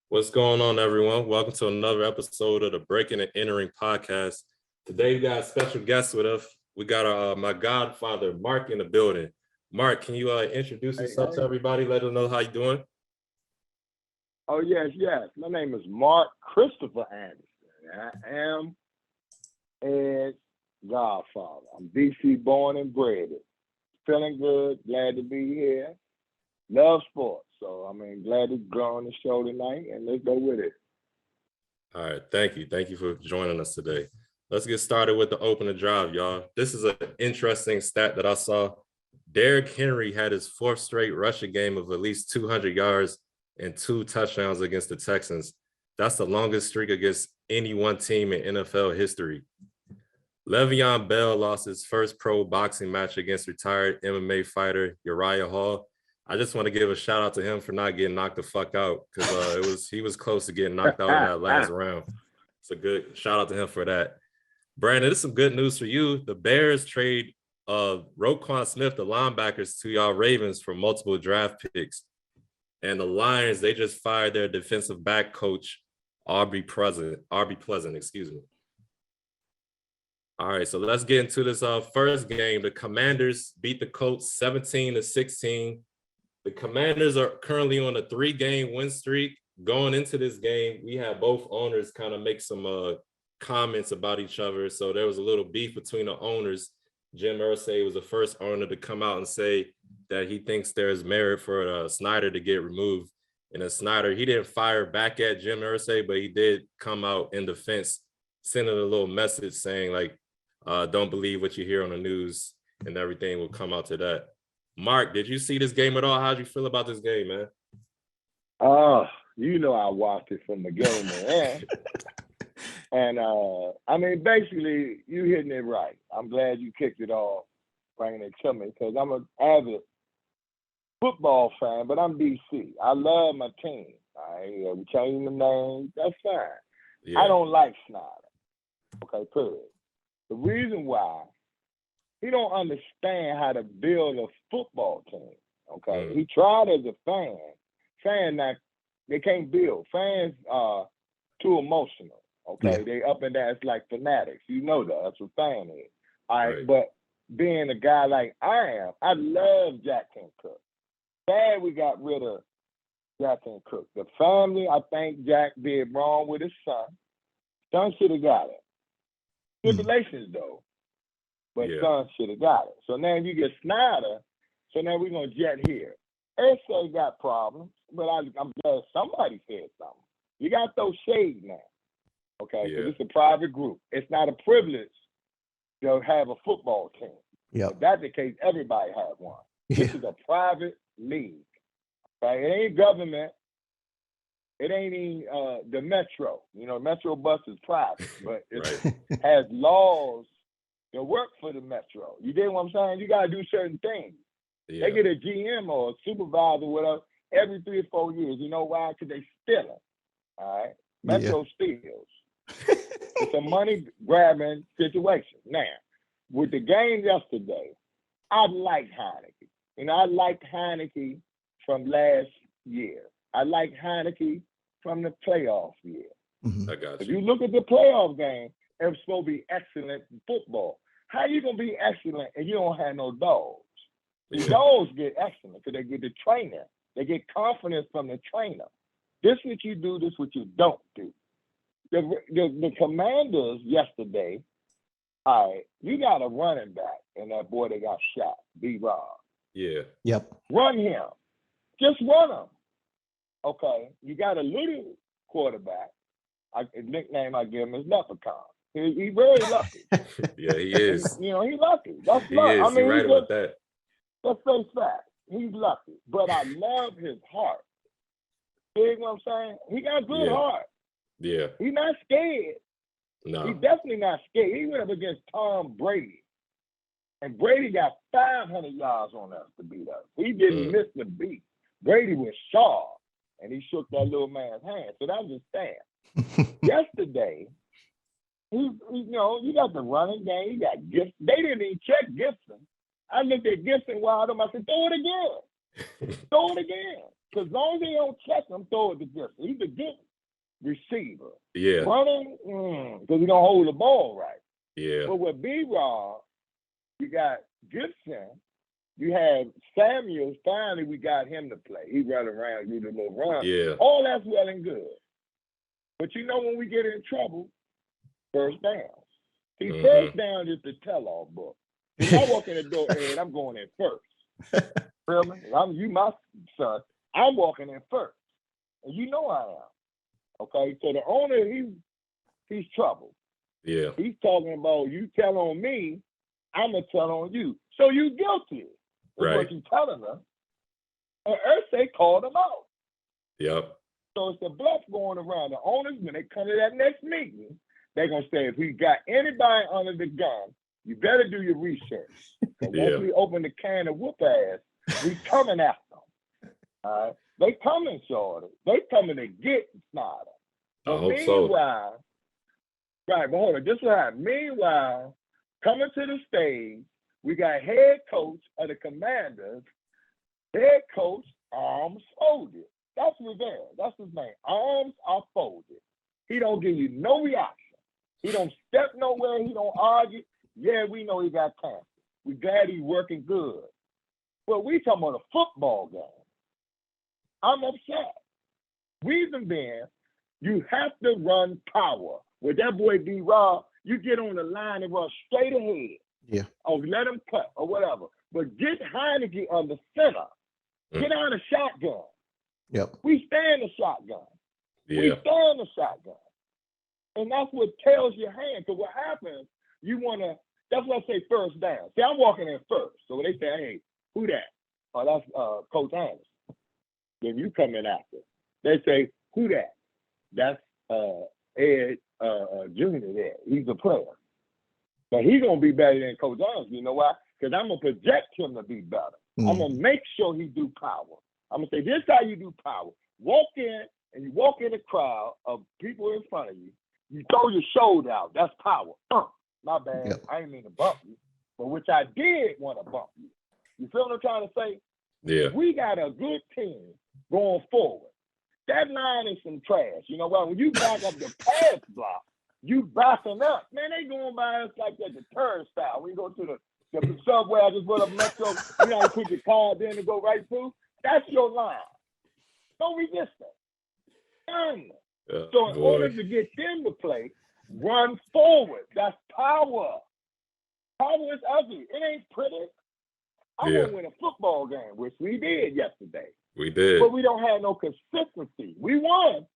What's going on, everyone? Welcome to another episode of the Breaking and Entering podcast. Today, we got a special guest with us. We got my godfather, Mark, in the building. Mark, can you introduce Hey, yourself to hey. everybody? Let them know how you doing. Oh, yes, yes. My name is Mark Christopher Anderson. I am Ed's godfather. I'm DC born and bred. Feeling good. Glad to be here. Love sports. So, glad to go on the show tonight, and let's go with it. All right, thank you. Thank you for joining us today. Let's get started with the opening drive, y'all. This is an interesting stat that I saw. Derrick Henry had his fourth straight rushing game of at least 200 yards and 2 touchdowns against the Texans. That's the longest streak against any one team in NFL history. Le'Veon Bell lost his first pro boxing match against retired MMA fighter Uriah Hall. I just want to give a shout out to him for not getting knocked the fuck out because he was close to getting knocked out in that last round. It's a good shout out to him for that. Brandon, this is some good news for you. The Bears trade Roquan Smith, the linebackers, to y'all Ravens for multiple draft picks. And the Lions, they just fired their defensive back coach, Aubrey Pleasant, excuse me. All right, so let's get into this first game. The Commanders beat the Colts 17-16. The Commanders are currently on a 3-game win streak. Going into this game, we had both owners kind of make some comments about each other. So there was a little beef between the owners. Jim Irsay was the first owner to come out and say that he thinks there's merit for Snyder to get removed. And Snyder, he didn't fire back at Jim Irsay, but he did come out in defense, sending a little message saying, like, don't believe what you hear on the news, and everything will come out to that. Mark, did you see this game at all? How'd you feel about this game, man? I watched it from the game, man. And basically, you hitting it right. I'm glad you kicked it off, bringing it to me, because I'm an avid football fan, but I'm DC. I love my team. All right, we changing the name. That's fine. Yeah. I don't like Snyder. Okay, period. The reason why, he don't understand how to build a football team. Okay, he tried as a fan, saying that they can't build. Fans are too emotional. Okay, They up and down. It's like fanatics. You know that. That's what fan is. All right, but being a guy like I am, I love Jack and Cook. Sad we got rid of Jack and Cook. The family, I think Jack did wrong with his son. Son should have got it. Stipulations though, but son should have got it. So now you get Snyder. So now we're gonna jet here. SA got problems, but I'm glad somebody said something. You got those shades now. Okay, because it's a private group. It's not a privilege to have a football team. Yeah, if that's the case, everybody has one. This is a private league. Okay, it ain't government. It ain't even the Metro. Metro bus is private, but it has laws that work for the Metro. You get what I'm saying? You gotta do certain things. They get a GM or a supervisor or whatever every 3 or 4 years. You know why? Because they stealing. All right, Metro steals. It's a money grabbing situation. Now, with the game yesterday, I like Heinicke. I liked Heinicke from last year. I like Heinicke from the playoff year. I got you. If you look at the playoff game, it's supposed to be excellent football. How you gonna be excellent and you don't have no dogs? The dogs get excellent because they get the trainer. They get confidence from the trainer. This is what you do, this is what you don't do. The Commanders yesterday, all right, you got a running back and that boy that got shot, B-Rob. Yeah. Yep. Run him. Just run him. Okay. You got a little quarterback. His nickname I give him is Leprechaun. He's very lucky. Yeah, he is. He's lucky. That's he luck. is. You're right about that. Let's face facts. He's lucky. But I love his heart. You know what I'm saying? He got a good heart. Yeah. He's not scared. No. He's definitely not scared. He went up against Tom Brady. And Brady got 500 yards on us to beat us. He didn't miss the beat. Brady was sharp. And he shook that little man's hand. So that was his stand. Yesterday, you got the running game. You got Gibson. They didn't even check Gibson. I looked at Gibson wild him. I said, throw it again. Throw it again. because as long as he don't check him, throw it to Gibson. He's a good receiver. Yeah. Running, because he don't hold the ball right. Yeah. But with B-Rob, you got Gibson. You have Samuels. Finally, we got him to play. He run around, do the little run. Yeah. All that's well and good. But you know when we get in trouble, first down. See, first down is the tell-all book. When I walk in the door, Ed, I'm going in first. Feel me? You my son. I'm walking in first. And you know I am. Okay? So the owner, he's troubled. Yeah. He's talking about you tell on me, I'm going to tell on you. So you guilty. That's Right. what you telling us. And Irsay called him out. Yep. So it's a bluff going around. The owners, when they come to that next meeting, they're going to say, if we got anybody under the gun, you better do your research. Because once we open the can of whoop ass, we coming after them. All right? They coming, Shorty. They coming to get Snyder. I hope meanwhile, right, but hold on. This is what happened. Meanwhile, coming to the stage, we got head coach of the Commanders, head coach, arms folded. That's Rivera. That's his name. Arms are folded. He don't give you no reaction. He don't step nowhere. He don't argue. Yeah, we know he got cancer. We glad he's working good. But we talking about a football game. I'm upset. Reason being, you have to run power. With that boy B-Rob, you get on the line and run straight ahead. Yeah. Or let him cut or whatever. But get Heineke on the center. Get out of shotgun. Yep. We stay in the shotgun. Yeah. We stay in the shotgun. And that's what tells your hand. So what happens, you want to, that's what I say first down. See, I'm walking in first. So they say, hey, who that? Oh, that's Coach Anderson. Then you come in after. They say, who that? That's Ed Jr. there. He's a player. But he's going to be better than Coach Anderson. You know why? Because I'm going to project him to be better. I'm going to make sure he do power. I'm going to say, this is how you do power. Walk in, and you walk in a crowd of people in front of you. You throw your shoulder out. That's power. My bad. Yep. I ain't mean to bump you. But which I did want to bump you. You feel what I'm trying to say? Yeah. We got a good team going forward. That line is some trash. You know what? When you back up the pass block, you backing up. Man, they going by us like that, the turnstile. We go to the subway, I just put up Metro, you know, you put your card in and go right through. That's your line. No resistance. None. So in order to get them to play, run forward. That's power. Power is ugly. It ain't pretty. I want to win a football game, which we did yesterday. We did. But we don't have no consistency. We won.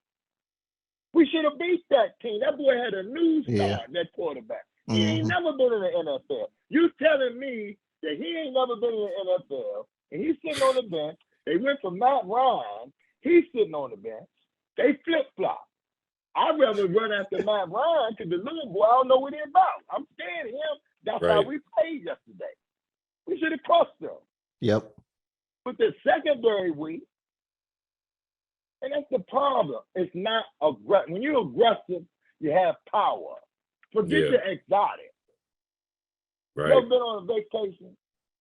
We should have beat that team. That boy had a new star, that quarterback. He ain't never been in the NFL. You telling me that he ain't never been in the NFL, and he's sitting on the bench. They went for Matt Ryan. He's sitting on the bench. They flip-flop. I'd rather run after Matt Ryan because the little boy, I don't know what he's about. I'm scared of him. That's how we played yesterday. We should have crushed them. Yep. But the secondary week, and that's the problem. It's not aggressive. When you're aggressive, you have power. Forget your exotic. Right. You ever been on a vacation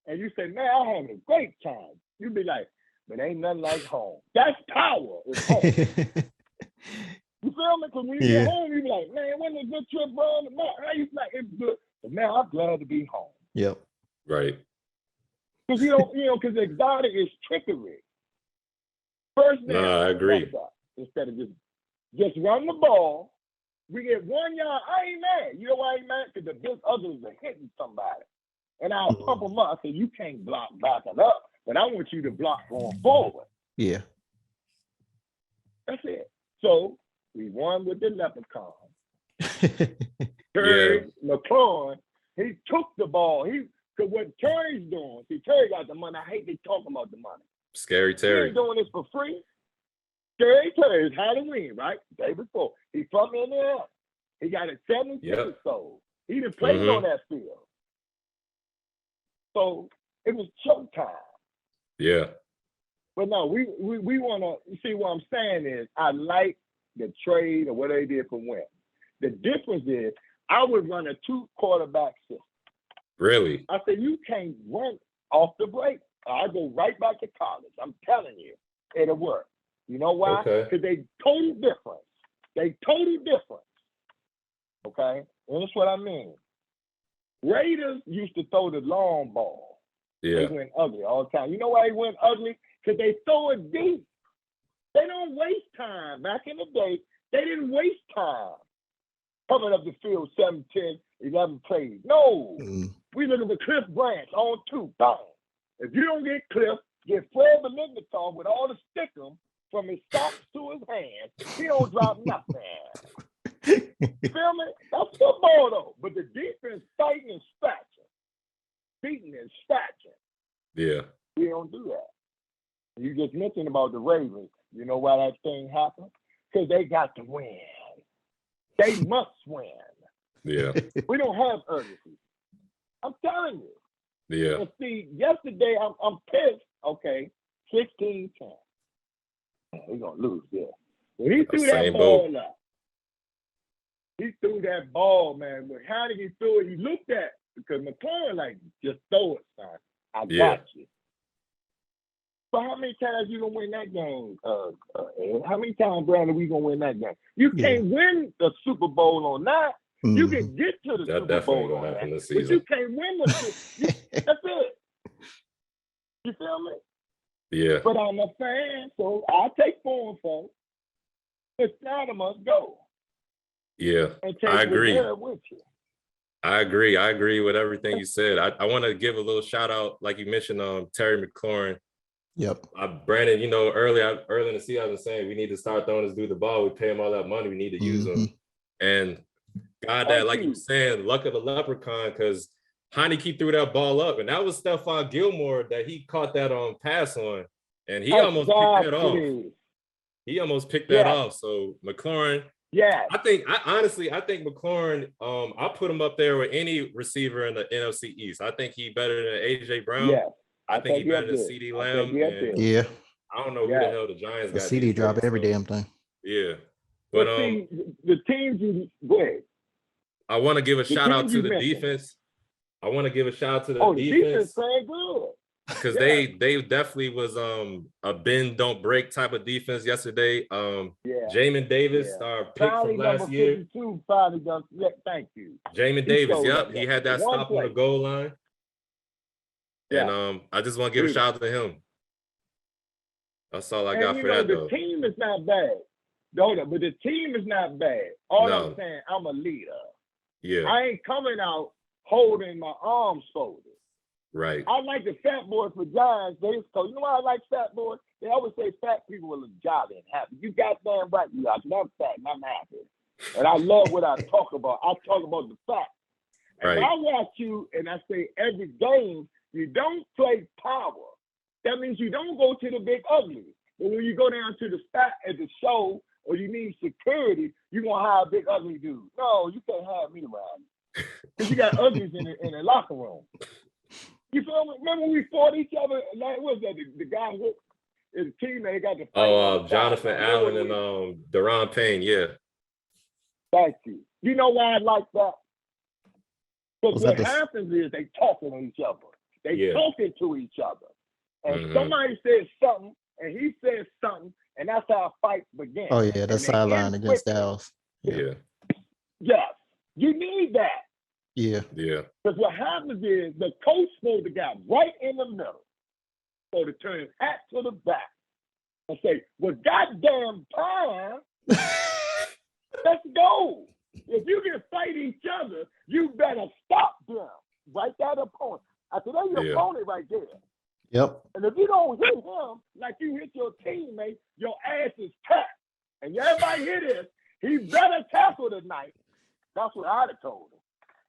and you say, man, I'm having a great time. You be like, but ain't nothing like home. That's power. It's home. You feel me? Because when you get home, you be like, man, wasn't it a good trip, bro? I used to like, it's good. But man, I'm glad to be home. Yep. Right. Because because exotic is trickery. First down, I agree. Instead of just run the ball, we get 1 yard. I ain't mad. You know why I ain't mad? Because the big others are hitting somebody. And I'll pump them up. I say, you can't block backing up, but I want you to block going forward. Yeah. That's it. So we won with the leprechaun. Terry McLaurin, he took the ball. Because what Terry's doing, see, Terry got the money. I hate they talk about the money. Scary Terry. He's doing this for free. Terry's Halloween, right? Day before. He from Indiana. He got it 7 tickets sold. He done played on that field. So it was showtime. Yeah. But no, we want to see what I'm saying is I like the trade or what they did for Wentz. The difference is I would run a 2-quarterback system. Really? I said, you can't run off the break. I go right back to college. I'm telling you. it'll work. You know why? Okay. Because they total difference. They total difference. Okay? And that's what I mean. Raiders used to throw the long ball. Yeah. They went ugly all the time. You know why they went ugly? Because they throw it deep. They don't waste time. Back in the day, they didn't waste time coming up the field 7, 10, 11 plays. No. We look at the Cliff Branch on 2. Bang. If you don't get Cliff, get Fred Belingerton with all the stickum from his socks to his hands, he don't drop nothing. You feel me? That's football though. But the defense fighting and scratching, beating and scratching. Yeah. We don't do that. You just mentioned about the Ravens. You know why that thing happened? Because they got to win. They must win. Yeah. We don't have urgency. I'm telling you. Yeah. And see, yesterday I'm pissed. Okay, 16-10. We're gonna lose there. When he threw that Same ball boat. up, he threw that ball, man. When how did he throw it? He looked at because McLaurin like just throw it, son. I got you. But how many times you gonna win that game? Ed? How many times, Brandon, we gonna win that game? You can't win the Super Bowl on that. You can get to the That Super definitely Bowl gonna on happen that, this but you season. can't win with it. That's it. You feel me? Yeah. But I'm a fan, so I'll take 4-4. But Snyder must go. Yeah. And take I agree. Rivera with you. I agree. I agree with everything you said. I want to give a little shout out, like you mentioned, Terry McLaurin. Yep. Brandon, you know, early in the season, I was saying we need to start throwing this dude the ball. We pay him all that money. We need to use him. And God, that, like you were saying, luck of the leprechaun, because Heineke threw that ball up, and that was Stephon Gilmore that he caught that pass on, and he almost picked that off. He almost picked that off. So McLaurin, I think McLaurin, I put him up there with any receiver in the NFC East. I think he better than AJ Brown. Yeah. I think he better than CeeDee Lamb. Yeah. I don't know who the hell the Giants got. CD drop every damn thing. Yeah. But see, the teams you go ahead. I want to give a shout out to the defense. I want to give a shout out to the defense playing good. Because they definitely was a bend don't break type of defense yesterday. Jamin Davis, our pick from last year. 52, thank you. Jamin Davis, yep, he had that stop on the goal line. And I just want to give a shout out to him. That's all I got for that, though. The team is not bad. But the team is not bad. All I'm saying, I'm a leader. Yeah. I ain't coming out holding my arms folded. Right. I like the fat boys for Giants. You know why I like fat boys? They always say fat people are jolly and happy. You goddamn right you are. I'm fat and I'm happy. And I love what I talk about. I talk about the facts. And when I watch you and I say every game, you don't play power. That means you don't go to the big ugly. But when you go down to the spot at the show or you need security, you're going to hire a big ugly dude. No, you can't have me around. Because you got uglies in the locker room. You feel me? Remember when we fought each other? Like, what was that? The guy who his teammate got the fight. Jonathan Allen and Deron Payne, yeah. Thank you. You know why I like that? Because what happens is they talking to each other. They talking to each other. And somebody says something, and he says something, and that's how a fight begins. Oh, yeah, that's sideline against Dallas. Yeah. Yes. You need that. Yeah. Yeah. Because what happens is the coach supposed to get right in the middle. So to turn his hat to the back and say, well, goddamn time, let's go. If you can fight each other, you better stop them. Right that opponent. I said, that's your opponent right there. Yep. And if you don't hit him like you hit your teammate, your ass is cut. And everybody hear this, he better tackle tonight. That's what I'd have told him.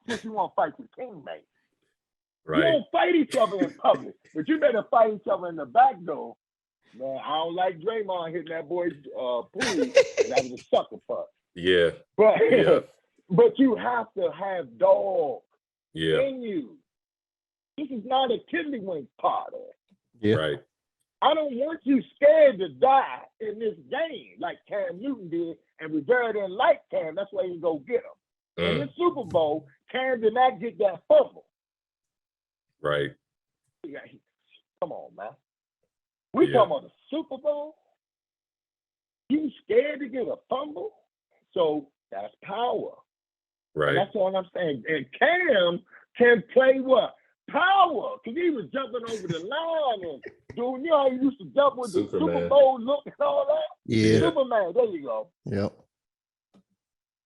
Since you want to fight your teammate. Right. You don't fight each other in public, but you better fight each other in the back door. Man, I don't like Draymond hitting that boy's pool. That was a sucker punch. Yeah. But you have to have dog in you. This is not a tiddlywink party. Yeah. Right. I don't want you scared to die in this game like Cam Newton did, and Rivera didn't like Cam. That's why you go get him. In the Super Bowl, Cam did not get that fumble. Right. Come on, man. We Yeah. talking about the Super Bowl. You scared to get a fumble? So that's power. And Right. that's all I'm saying. And Cam can play what? Power. Because he was jumping over the line and doing, you know how he used to jump with the Super Superman. Bowl look and all that? Yeah. Superman, there you go. Yep.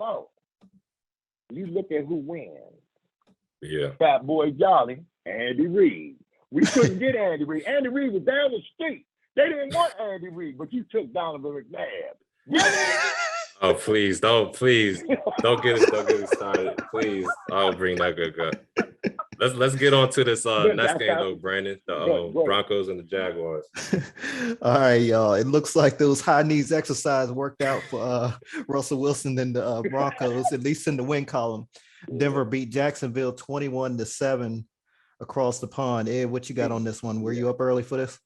Oh. You look at who wins. Yeah. Fat Boy Jolly, Andy Reid. We couldn't get Andy Reid. Andy Reid was down the street. They didn't want Andy Reid, but you took Donovan McNabb. Really? Oh, please don't get it started. Please. I'll bring that good up. Let's get on to this next game though, Brandon. The Go ahead. Broncos and the Jaguars. All right, y'all. It looks like those high knees exercise worked out for Russell Wilson and the Broncos, at least in the win column. Denver beat Jacksonville 21-7 across the pond. Ed, what you got on this one? Were you up early for this?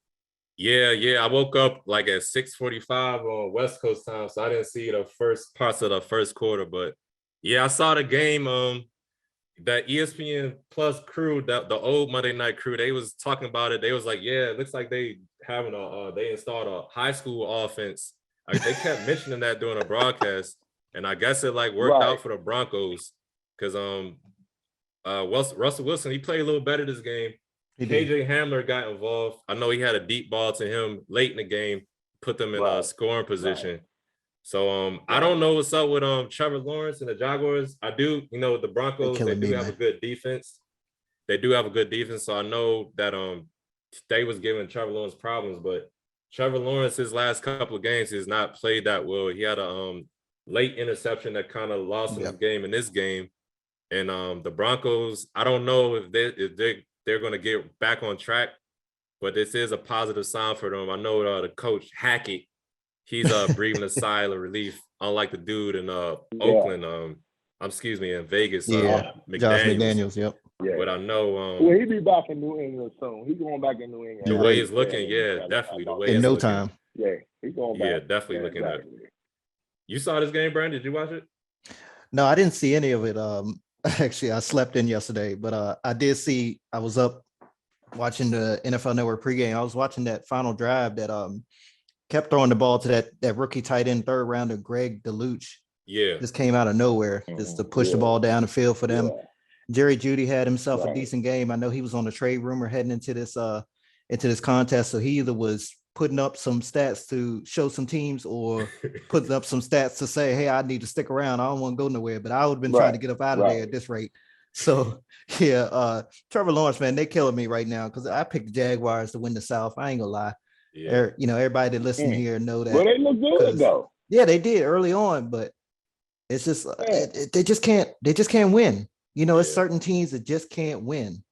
Yeah. I woke up like at 6:45 on West Coast time, so I didn't see the first parts of the first quarter. But yeah, I saw the game. That ESPN Plus crew, that the old Monday Night crew, they was talking about it. They was like, yeah, it looks like they installed a high school offense. Like they kept mentioning that during the broadcast, and I guess it like worked out for the Broncos because Russell Wilson, he played a little better this game. KJ Hamler got involved. I know he had a deep ball to him late in the game, put them in a scoring position. Right. So I don't know what's up with Trevor Lawrence and the Jaguars. I do, the Broncos, they do have a good defense. So I know that they was giving Trevor Lawrence problems, but Trevor Lawrence, his last couple of games, has not played that well. He had a late interception that kind of lost him the game in this game. And the Broncos, I don't know if they're going to get back on track, but this is a positive sign for them. I know the coach Hackett, he's breathing a sigh of relief, unlike the dude in Oakland. In Vegas. Josh McDaniels. Yep. Yeah. But I know. Well, he'll be back in New England soon. He's going back in New England. The way it's looking, definitely. The way in it's no looking. time. Yeah, he's going back. Yeah, definitely looking at it. You saw this game, Brandon? Did you watch it? No, I didn't see any of it. Actually, I slept in yesterday, but I did see. I was up watching the NFL Network pregame. I was watching that final drive that kept throwing the ball to that rookie tight end third rounder, Greg DeLuch. Yeah. Just came out of nowhere just to push the ball down the field for them. Yeah. Jerry Jeudy had himself a decent game. I know he was on the trade rumor heading into this contest. So he either was putting up some stats to show some teams or putting up some stats to say, hey, I need to stick around. I don't want to go nowhere, but I would have been trying to get up out of there at this rate. So yeah, Trevor Lawrence, man, they killing me right now because I picked the Jaguars to win the South. I ain't gonna lie. Yeah. Everybody that listen here know that. Well, they look good though. Yeah, they did early on, but it's just they just can't win. It's certain teams that just can't win,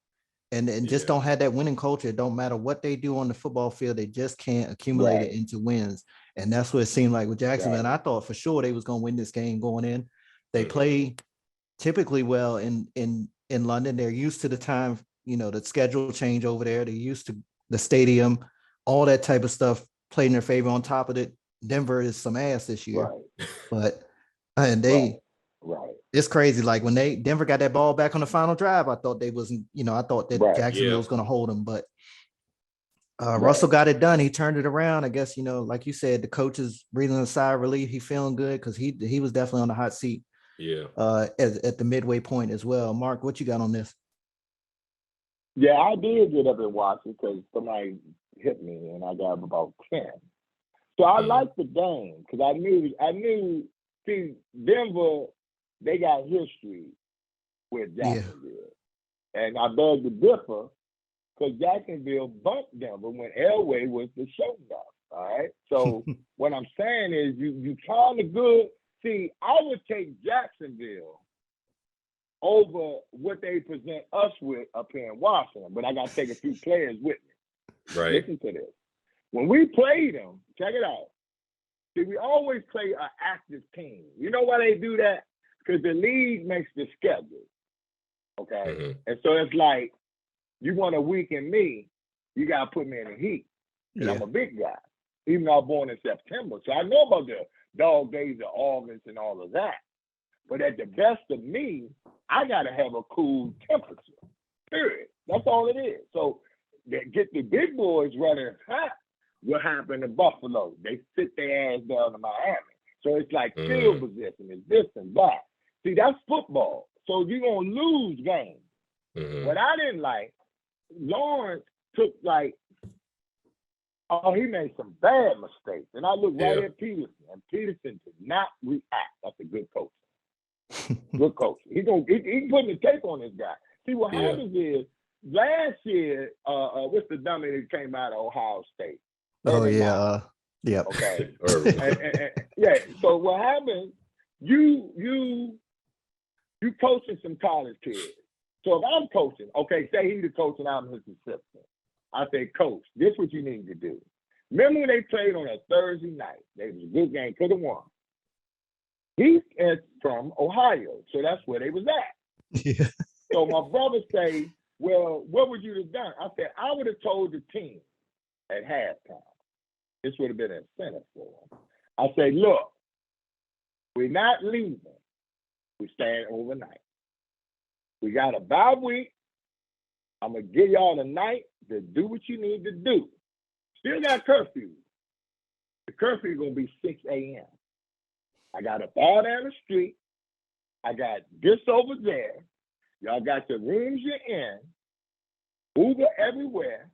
and just don't have that winning culture. It don't matter what they do on the football field, they just can't accumulate it into wins. And that's what it seemed like with Jacksonville. And I thought for sure they was gonna win this game going in. They play typically well in London. They're used to the time, the schedule change over there. They're used to the stadium, all that type of stuff played in their favor. On top of it, Denver is some ass this year, but it's crazy. Like when Denver got that ball back on the final drive, I thought they wasn't, I thought that Jacksonville was going to hold them, but Russell got it done. He turned it around. I guess, like you said, the coach is breathing a sigh of relief. He feeling good because he was definitely on the hot seat. Yeah. At the midway point as well. Mark, what you got on this? Yeah, I did get up and watch it because somebody hit me and I got about 10. So I liked the game because I knew, see, Denver, they got history with Jacksonville. And I beg to differ because Jacksonville bumped Denver when Elway was the show enough. All right. So what I'm saying is you kind of good. See, I would take Jacksonville over what they present us with up here in Washington, but I got to take a few players with me. Right. Listen to this. When we played them, check it out. See, we always play an active team. You know why they do that? Because the league makes the schedule. Okay? Mm-hmm. And so it's like, you want to weaken me, you got to put me in the heat. And I'm a big guy, even though I was born in September. So I know about the dog days of August and all of that. But at the best of me, I got to have a cool temperature, period. That's all it is. So get the big boys running hot. what happened in Buffalo. They sit their ass down in Miami. So it's like field position, it's this and that. See, that's football. So you're going to lose games. What I didn't like, Lawrence took he made some bad mistakes. And I looked right at Peterson, and Peterson did not react. That's a good coach. Good coach. He putting the tape on this guy. See, what happens is, last year, what's the dummy that came out of Ohio State? Yeah. Okay. Yeah. So what happens? You coaching some college kids. So if I'm coaching, okay, say he's the coach and I'm his assistant. I say, Coach, this is what you need to do. Remember when they played on a Thursday night? It was a good game, could have won. He's from Ohio, so that's where they was at. Yeah. So my brother say, well, what would you have done? I said, I would have told the team at halftime. This would have been an incentive for them. I say, look, we're not leaving. We're staying overnight. We got a bye week. I'm going to give y'all the night to do what you need to do. Still got curfew. The curfew is going to be 6 a.m. I got a bar down the street. I got this over there. Y'all got the rooms you're in. Uber everywhere.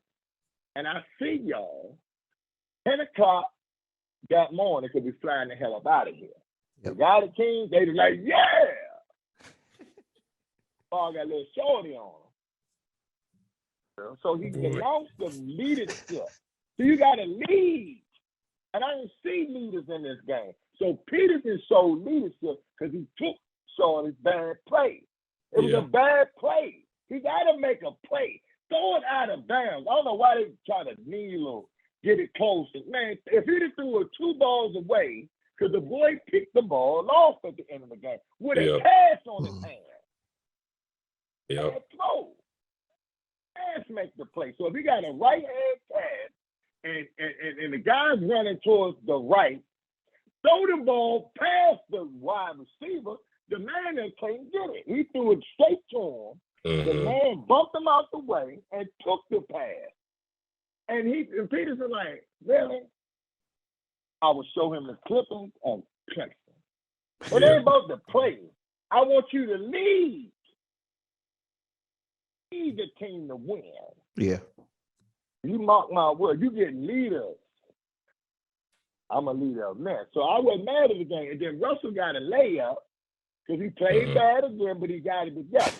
And I see y'all 10 o'clock that morning because we flying the hell up out of here. Yep. The guy, the team, they was like, yeah. Paul got a little shorty on him. So he announced the leadership. So you got to lead. And I didn't see leaders in this game. So Peterson showed leadership because he took Shorty's bad play. It was a bad play. He got to make a play. Throw it out of bounds. I don't know why they try to kneel or get it closer. Man, if he'd have threw it 2 balls away, because the boy picked the ball off at the end of the game with a pass on his hand. Throw. Pass make the play. So if he got a right hand pass and the guy's running towards the right, throw the ball past the wide receiver, the man that can't get it. He threw it straight to him. The man bumped him out the way and took the pass. And Peterson like, really? I will show him the clippings and Clemson. But it ain't about the play. I want you to lead. Lead the team to win. Yeah. You mark my word, you get leaders. I'm a leader of men. So I wasn't mad at the game. And then Russell got a layup because he played bad again, but he got it together.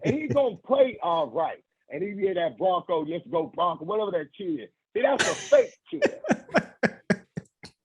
And he's going to play all right. And he did that Bronco, let's go Bronco, whatever that cheer. See, that's a fake cheer.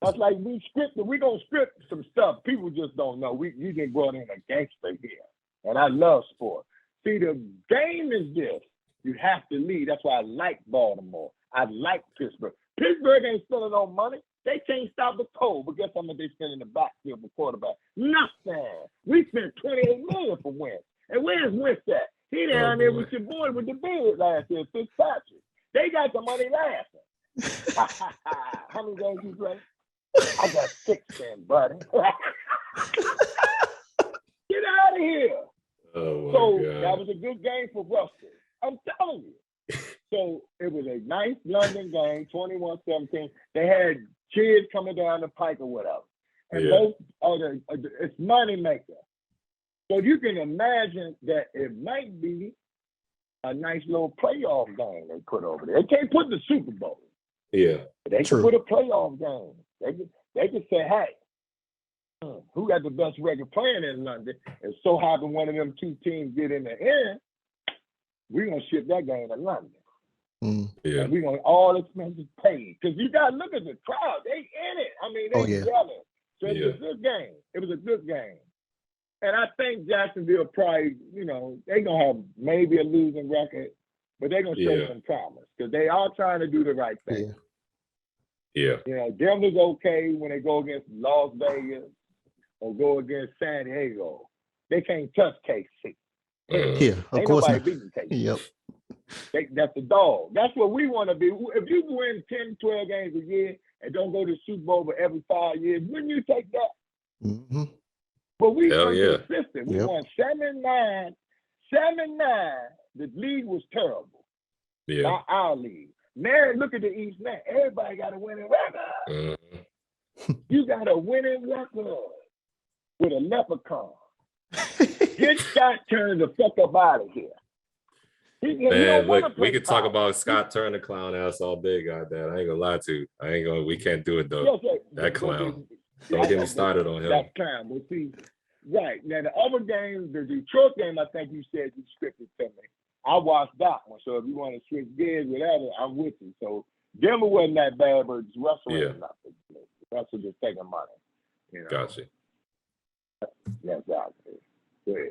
That's like we scripted. We're going to script some stuff people just don't know. You just brought in a gangster here. And I love sport. See, the game is this. You have to lead. That's why I like Baltimore. I like Pittsburgh. Pittsburgh ain't spending no money. They can't stop the cold. But guess how much they spend in the backfield for quarterback? Nothing. We spent $28 million for Wentz. And where's Wentz at? He down there with your boy with the beard last year, Fitzpatrick. They got the money laughing. How many games you play? I got 6 then, buddy. Get out of here. Oh God. That was a good game for Russell. I'm telling you. So it was a nice London game, 21-17. They had kids coming down the pike or whatever. And both are it's money maker. So you can imagine that it might be a nice little playoff game they put over there. They can't put the Super Bowl. Yeah. They can put a playoff game. They can say, hey, who got the best record playing in London? It so happened one of them 2 teams get in the end, we're going to ship that game to London. Yeah. And we're going to all expenses paid. Because you got to look at the crowd. They in it. I mean, they yelling. So it was a good game. It was a good game. And I think Jacksonville probably, they're going to have maybe a losing record, but they're going to show some promise because they are trying to do the right thing. Yeah. Denver's okay when they go against Las Vegas or go against San Diego. They can't touch KC. Yeah, of Ain't course nobody not. beating KC. Yep. That's the dog. That's what we want to be. If you win 10, 12 games a year and don't go to the Super Bowl for every 5 years, wouldn't you take that? Mm-hmm. But we were consistent. We Yep. won 7-9. 7-9. The league was terrible. Yeah. Not our league. Now look at the East now. Everybody got a winning record. You got a winning record with a leprechaun. Get Scott Turner the fuck up out of here. Man, look, we could talk about Scott Turner clown ass all day, goddamn. I ain't gonna lie to you. We can't do it though. Yes, that clown. Don't get me started on him. That clown. But see, right. Now the other game, the Detroit game, I think you said you scripted to me. I watched that one. So if you want to switch gears, whatever, I'm with you. So Denver wasn't that bad, but Russell ain't nothing. Russell just taking money. You know? Gotcha. That's exactly. Good.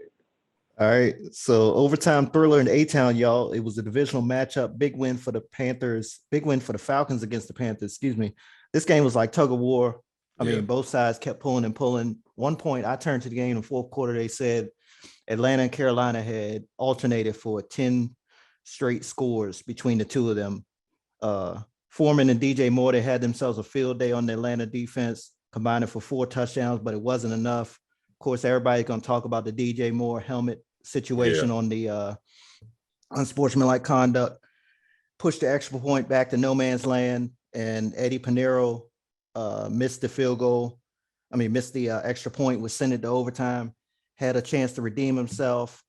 All right. So overtime thriller in A-Town, y'all. It was a divisional matchup. Big win for the Panthers. Big win for the Falcons against the Panthers. Excuse me. This game was like tug of war. I mean, both sides kept pulling and pulling. One point, I turned to the game in the fourth quarter. They said Atlanta and Carolina had alternated for 10 straight scores between the two of them. Foreman and DJ Moore, they had themselves a field day on the Atlanta defense, combining for 4 touchdowns, but it wasn't enough. Of course, everybody's going to talk about the DJ Moore helmet situation on the unsportsmanlike conduct. Pushed the extra point back to no man's land, and Eddie Pinheiro missed the field goal. Missed the extra point, was sent it to overtime. Had a chance to redeem himself,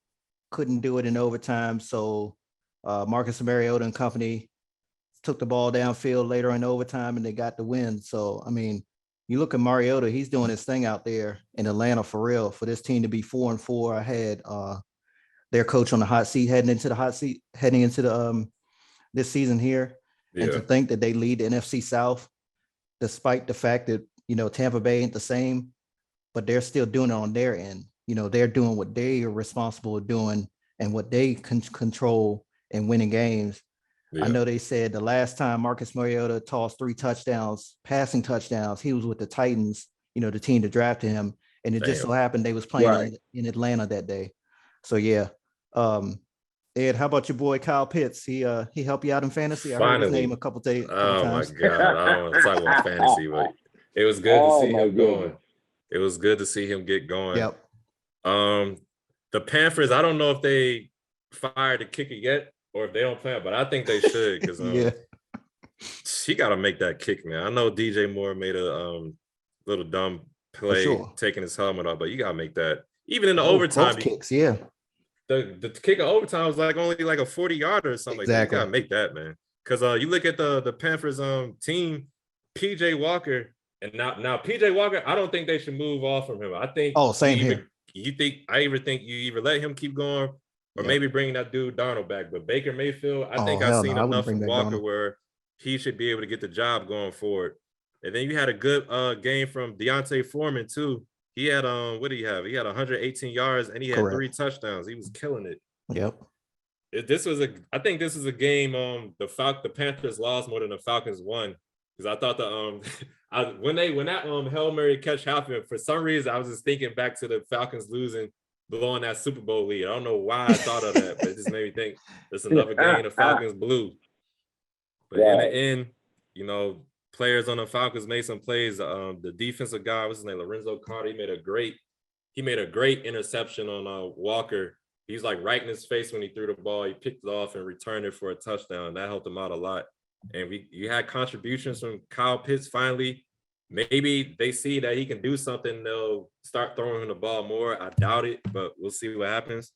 couldn't do it in overtime. So Marcus Mariota and company took the ball downfield later in overtime, and they got the win. So, you look at Mariota, he's doing his thing out there in Atlanta for real. For this team to be 4-4, I had their coach on the hot seat heading into the this season here. And to think that they lead the NFC South, despite the fact that, Tampa Bay ain't the same, but they're still doing it on their end. They're doing what they are responsible for doing and what they can control in winning games. I know they said the last time Marcus Mariota tossed 3 touchdowns, passing touchdowns, he was with the Titans, the team that drafted him. And it just so happened they was playing in Atlanta that day. So, Ed, how about your boy Kyle Pitts? He helped you out in fantasy? I heard his name a couple times. Oh, my God. I don't want to talk about fantasy, but it was good to see him going. It was good to see him get going. Yep. The Panthers, I don't know if they fired the kicker yet, or if they don't play, but I think they should because he got to make that kick, man. I know DJ Moore made a little dumb play taking his helmet off, but you got to make that. Even in the overtime, kicks, the kick of overtime was only like a 40-yarder or something. Exactly. You got to make that, man. Because you look at the Panthers team, PJ Walker, and now PJ Walker, I don't think they should move off from him. I think same here. I think you either let him keep going or maybe bring that dude Darnold back. But Baker Mayfield, I think I've seen enough from Walker where he should be able to get the job going forward. And then you had a good game from Deontay Foreman too. He had what do you have? He had 118 yards and he had 3 touchdowns. He was killing it. Yep. I think this is a game the Panthers lost more than the Falcons won. Because I thought when that Hail Mary catch happened, for some reason I was just thinking back to the Falcons blowing that Super Bowl lead. I don't know why I thought of that, but it just made me think it's another game the Falcons blew. But in the end, players on the Falcons made some plays. The defensive guy, what's his name, Lorenzo Carter, he made a great interception on Walker. He's right in his face when he threw the ball. He picked it off and returned it for a touchdown. That helped him out a lot. And you had contributions from Kyle Pitts finally. Maybe they see that he can do something. They'll start throwing him the ball more. I doubt it, but we'll see what happens.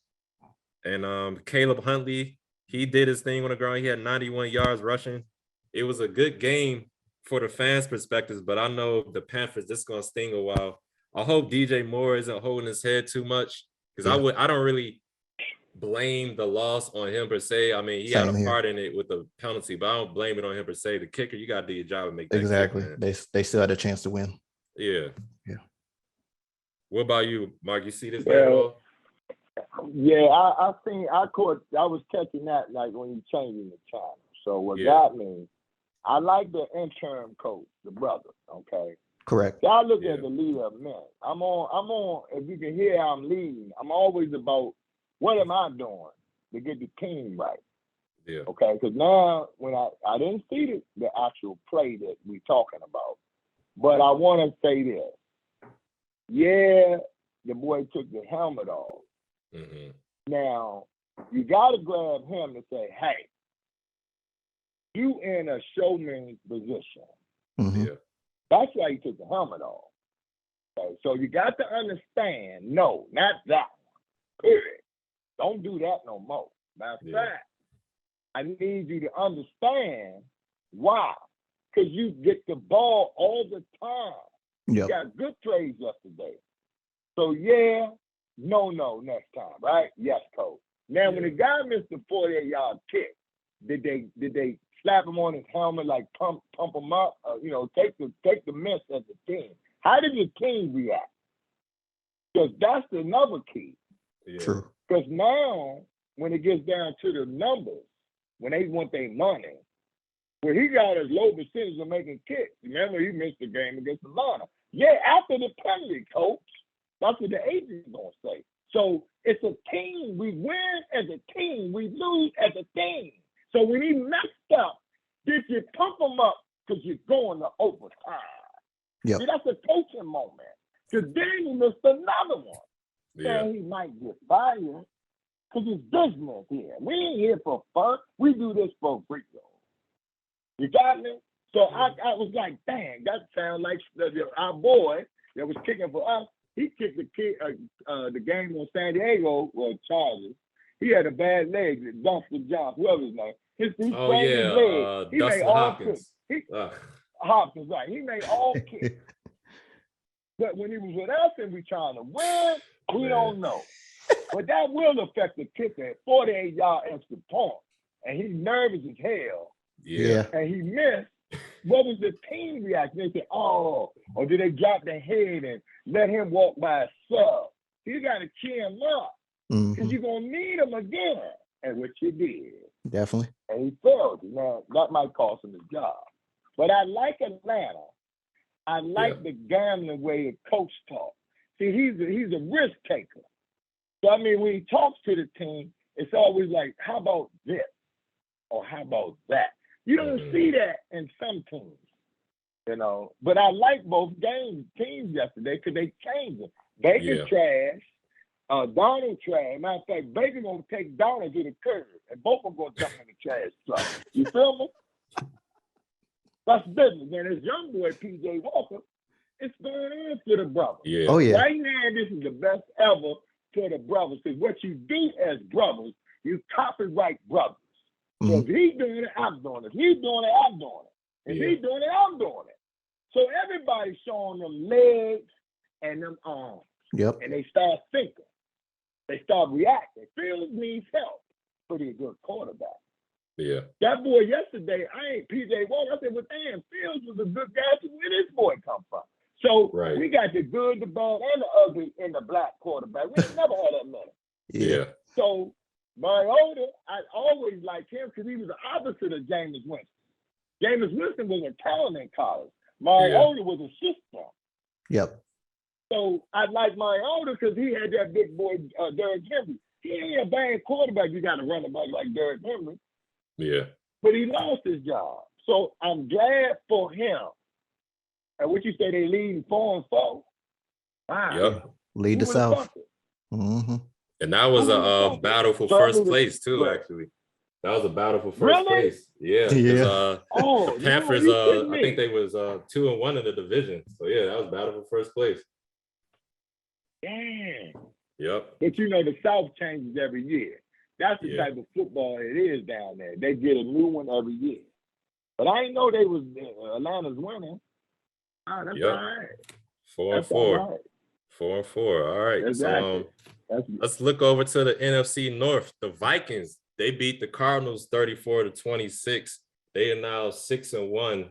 And Caleb Huntley, he did his thing on the ground. He had 91 yards rushing. It was a good game for the fans' perspectives, but I know the Panthers, this is going to sting a while. I hope DJ Moore isn't holding his head too much because I don't really blame the loss on him per se. He had a part in it with the penalty, but I don't blame it on him per se. The kicker, you got to do your job and make that exactly. Kick, they still had a chance to win. Yeah. What about you, Mark? You see this game at all? Yeah, I was catching that when you changing the channel. So what got me, I like the interim coach, the brother. Okay. Correct. I look at the leader of men. I'm on. If you can hear how I'm leading, I'm always about what am I doing to get the team right. Yeah. Okay. Because now when I didn't see the actual play that we're talking about, but I want to say this. Yeah, the boy took the helmet off. Mm-hmm. Now you got to grab him and say, "Hey, you in a showman position. Mhm. Yeah. That's why he took the helmet off. Okay, so you got to understand, no, not that one. Period. Don't do that no more. Matter of Yeah. fact, I need you to understand why. Because you get the ball all the time. You Yep. got good plays yesterday. So yeah, no, next time, right? Yes, coach. Now when the guy missed the 48-yard kick, did they slap him on his helmet, like pump him up? Take the miss as a team. How did the team react? Because that's another key. Yeah. True. Because now, when it gets down to the numbers, when they want their money, well, he got a low percentage of making kicks. Remember, he missed the game against Atlanta. Yeah, after the penalty, coach. That's what the agent's going to say. So it's a team. We win as a team. We lose as a team. So when he messed up, did you pump him up because you're going to overtime? Yep. See, that's a coaching moment. Because then he missed another one. Yeah. Saying he might get fired because it's business here. We ain't here for fun. We do this for real. You got me? So I was like, dang, that sounds like our boy that was kicking for us. He kicked the game on San Diego, Chargers. He had a bad leg, Dustin Johnson, whoever his name. He sprained his leg. He Dustin made all Hopkins. kicks. Hopkins, right. He made all kicks. But when he was with us and we trying to win, we don't know. But that will affect the kicker at 48-yard extra point. And he's nervous as hell. Yeah. And he missed. What was the team reaction? They said, or did they drop their head and let him walk by himself? You got to cheer him up because you're going to need him again. And which he did. Definitely. And he failed. Now, that might cost him his job. But I like Atlanta. I like the gambling way the coach talks. See, he's a risk taker. So, I mean, when he talks to the team, it's always like, how about this? Or how about that? You don't see that in some teams, But I like both teams yesterday because they changed it. Baker trash, Donald trash. Matter of fact, Baker gonna take Donald to the curb, and both of them gonna jump in the trash truck. You feel me? That's business. And this young boy, P.J. Walker, it's going on for the brothers. Yeah. Oh yeah. Right now, this is the best ever for the brothers because what you do as brothers, you copyright brothers. So if he's doing it, I'm doing it. If he's doing it, I'm doing it. If he's doing it, I'm doing it. So everybody's showing them legs and them arms. Yep. And they start thinking. They start reacting. Fields needs help. Pretty good quarterback. Yeah. That boy yesterday, I ain't P.J. Walker. I said, well, damn, Fields was a good guy. Where this boy come from? So we got the good, the bad, and the ugly in the black quarterback. We ain't never had that many. Yeah. So Mariota, I always liked him because he was the opposite of Jameis Winston. Jameis Winston was a talent in college. Mariota was a system. Yep. So I like Mariota because he had that big boy, Derrick Henry. He ain't a bad quarterback. You got to run a back like Derrick Henry. Yeah. But he lost his job. So I'm glad for him. And what you say, they lead 4-4? Wow. Yep. Lead the South. And that was a battle for first place too, actually. That was a battle for first place. Yeah. Yeah. The Panthers, I think they was 2-1 in the division. So yeah, that was battle for first place. Damn. Yep. But the South changes every year. That's the type of football it is down there. They get a new one every year. But I didn't know they was Atlanta's winning. Oh, that's all right. 4-4. 4-4. All right. Exactly. So let's look over to the NFC North. The Vikings, they beat the Cardinals 34-26. They are now 6-1.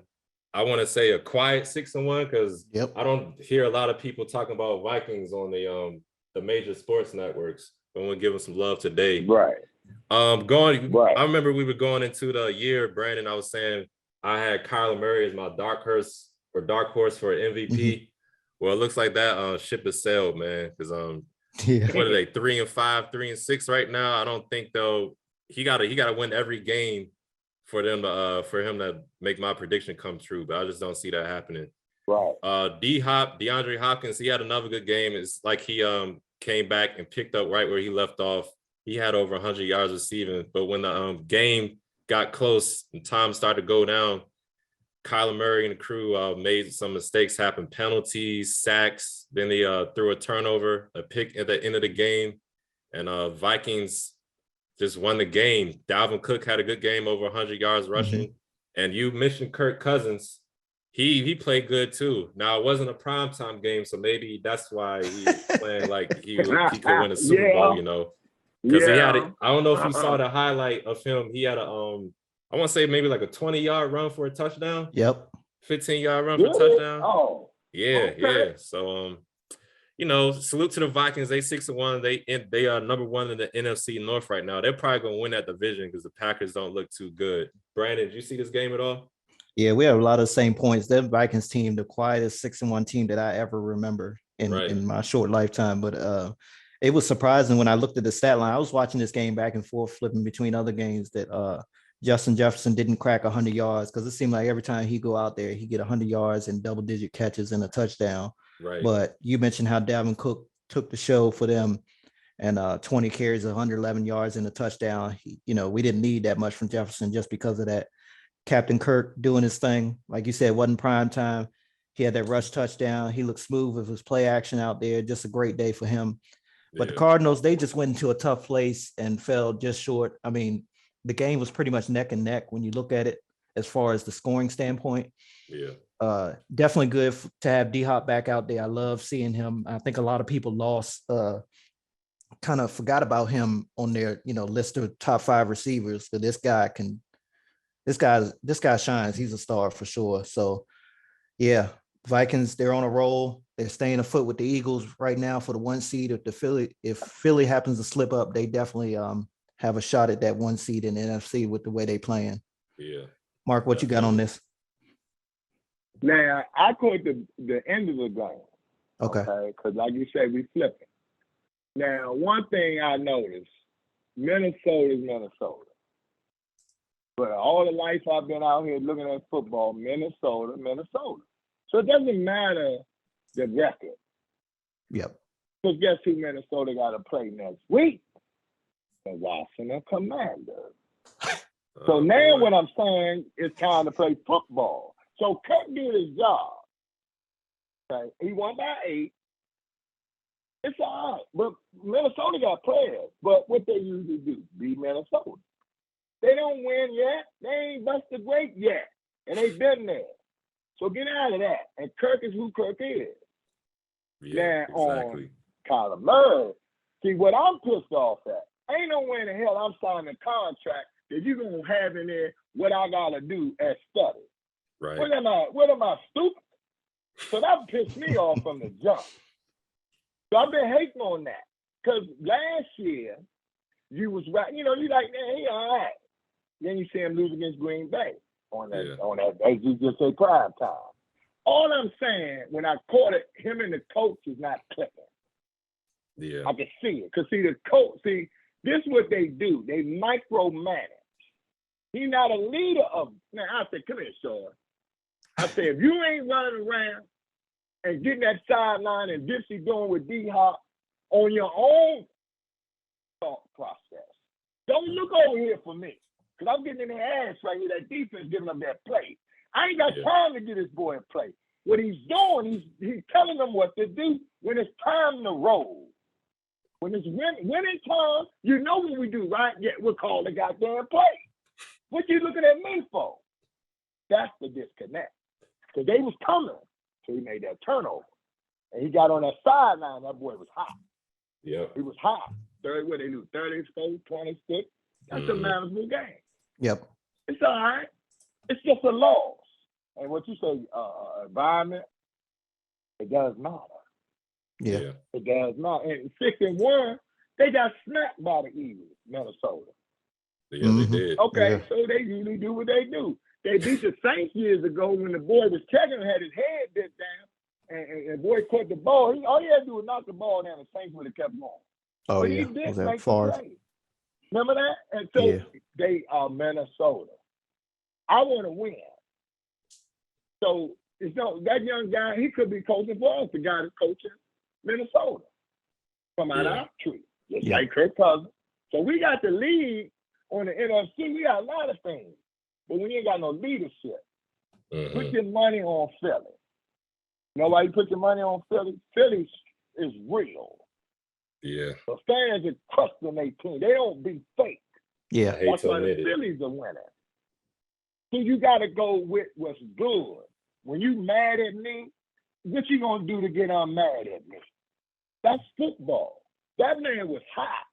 I want to say a quiet 6-1 because I don't hear a lot of people talking about Vikings on the major sports networks. But we'll give them some love today. Right. I remember we were going into the year, Brandon. I was saying I had Kyler Murray as my dark horse for MVP. Well, it looks like that ship has sailed, man. Because what are they? 3-5, 3-6 right now. I don't think though he gotta win every game for him to make my prediction come true. But I just don't see that happening. Right. DeAndre Hopkins, he had another good game. It's like he came back and picked up right where he left off. He had over 100 yards receiving, but when the game got close and time started to go down, Kyler Murray and the crew made some mistakes happen, penalties, sacks. Then they threw a turnover, a pick at the end of the game, and Vikings just won the game. Dalvin Cook had a good game, over 100 yards rushing. And you mentioned Kirk Cousins. He played good too. Now, it wasn't a primetime game, so maybe that's why he was playing like he could win a Super Bowl, you know. Because he had it. I don't know if you saw the highlight of him. He had a I want to say maybe like a 20-yard run for a touchdown. Yep. 15-yard run for a touchdown. Oh. Yeah, Okay. yeah. So you know, salute to the Vikings. They 6-1. They are number one in the NFC North right now. They're probably gonna win that division because the Packers don't look too good. Brandon, did you see this game at all? Yeah, we have a lot of the same points. That Vikings team, the quietest 6-1 team that I ever remember in my short lifetime. But it was surprising when I looked at the stat line. I was watching this game back and forth, flipping between other games, that Justin Jefferson didn't crack 100 yards, because it seemed like every time he go out there, he get 100 yards and double-digit catches and a touchdown. Right. But you mentioned how Dalvin Cook took the show for them, and 20 carries, 111 yards and a touchdown. We didn't need that much from Jefferson just because of that. Captain Kirk doing his thing. Like you said, wasn't prime time. He had that rush touchdown. He looked smooth with his play action out there. Just a great day for him. But the Cardinals, they just went into a tough place and fell just short. I mean, the game was pretty much neck and neck when you look at it as far as the scoring standpoint. Yeah. Definitely good to have D-Hop back out there. I love seeing him. I think a lot of people kind of forgot about him on their, list of top 5 receivers. So this guy shines. He's a star for sure. So yeah, Vikings, they're on a roll. They're staying afoot with the Eagles right now for the 1 seed. If Philly happens to slip up, they definitely have a shot at that 1 seed in the NFC with the way they playing. Yeah. Mark, what you got on this? Now, I caught the end of the game. Okay. Because like you said, we flipping. Now, one thing I noticed, Minnesota is Minnesota. But all the life I've been out here looking at football, Minnesota. So it doesn't matter the record. Yep. Because guess who Minnesota got to play next week? The Washington Commanders. So now what I'm saying is time to play football. So Kirk did his job. Okay, he won by 8. It's all right. But Minnesota got players. But what they usually do, beat Minnesota. They don't win yet. They ain't busted great yet. And they've been there. So get out of that. And Kirk is who Kirk is. Yeah, now exactly. On Kyler Murray, see what I'm pissed off at. Ain't no way in the hell I'm signing a contract that you're going to have in there what I got to do as study. Right. What am I, stupid? So that pissed me off from the jump. So I've been hating on that. Because last year, you was right. You like, man, he all right. Then you see him lose against Green Bay on that, as you just say, prime time. All I'm saying, when I caught it, him and the coach is not clicking. Yeah. I can see it. Because the coach, this is what they do. They micromanage. He's not a leader of, now I said, come here, Sean. I said, if you ain't running around and getting that sideline and Dipsy doing with D-Hop on your own thought process, don't look over here for me. Because I'm getting in the ass right here, that defense giving them that play. I ain't got time to get this boy a play. What he's doing, he's telling them what to do when it's time to roll. When it's winning time, you know what we do, right? Yeah, we'll call the goddamn play. What you looking at me for? That's the disconnect. Because they was coming. So he made that turnover. And he got on that sideline. That boy was hot. Yeah. He was hot. 30, what they do? 34, 26. That's a manageable game. Yep. It's all right. It's just a loss. And what you say, environment, it does matter. Yeah. It does matter. And 6-1, they got smacked by the Eagles, Minnesota. Yeah, they did. Okay, so they usually do what they do. They beat the Saints years ago when the boy was checking, had his head bit down, and the boy caught the ball. All he had to do was knock the ball down, and the Saints would have kept going. Oh, but yeah. he did Was that make far? the play. Remember that? And so they are Minnesota. I want to win. So that young guy, he could be coaching for us, the guy that's coaching Minnesota from out our tree, just like Kirk Cousins. So we got the lead on the NFC, we got a lot of things. But when you ain't got no leadership, put Mhm. your money on Philly. You know why you put your money on Philly? Philly is real. Yeah. The fans are trusting their team. They don't be fake. I Yeah. hate That's to why the admit it. Phillies are winning. So you got to go with what's good. When you mad at me, what you going to do to get mad at me? That's football. That man was hot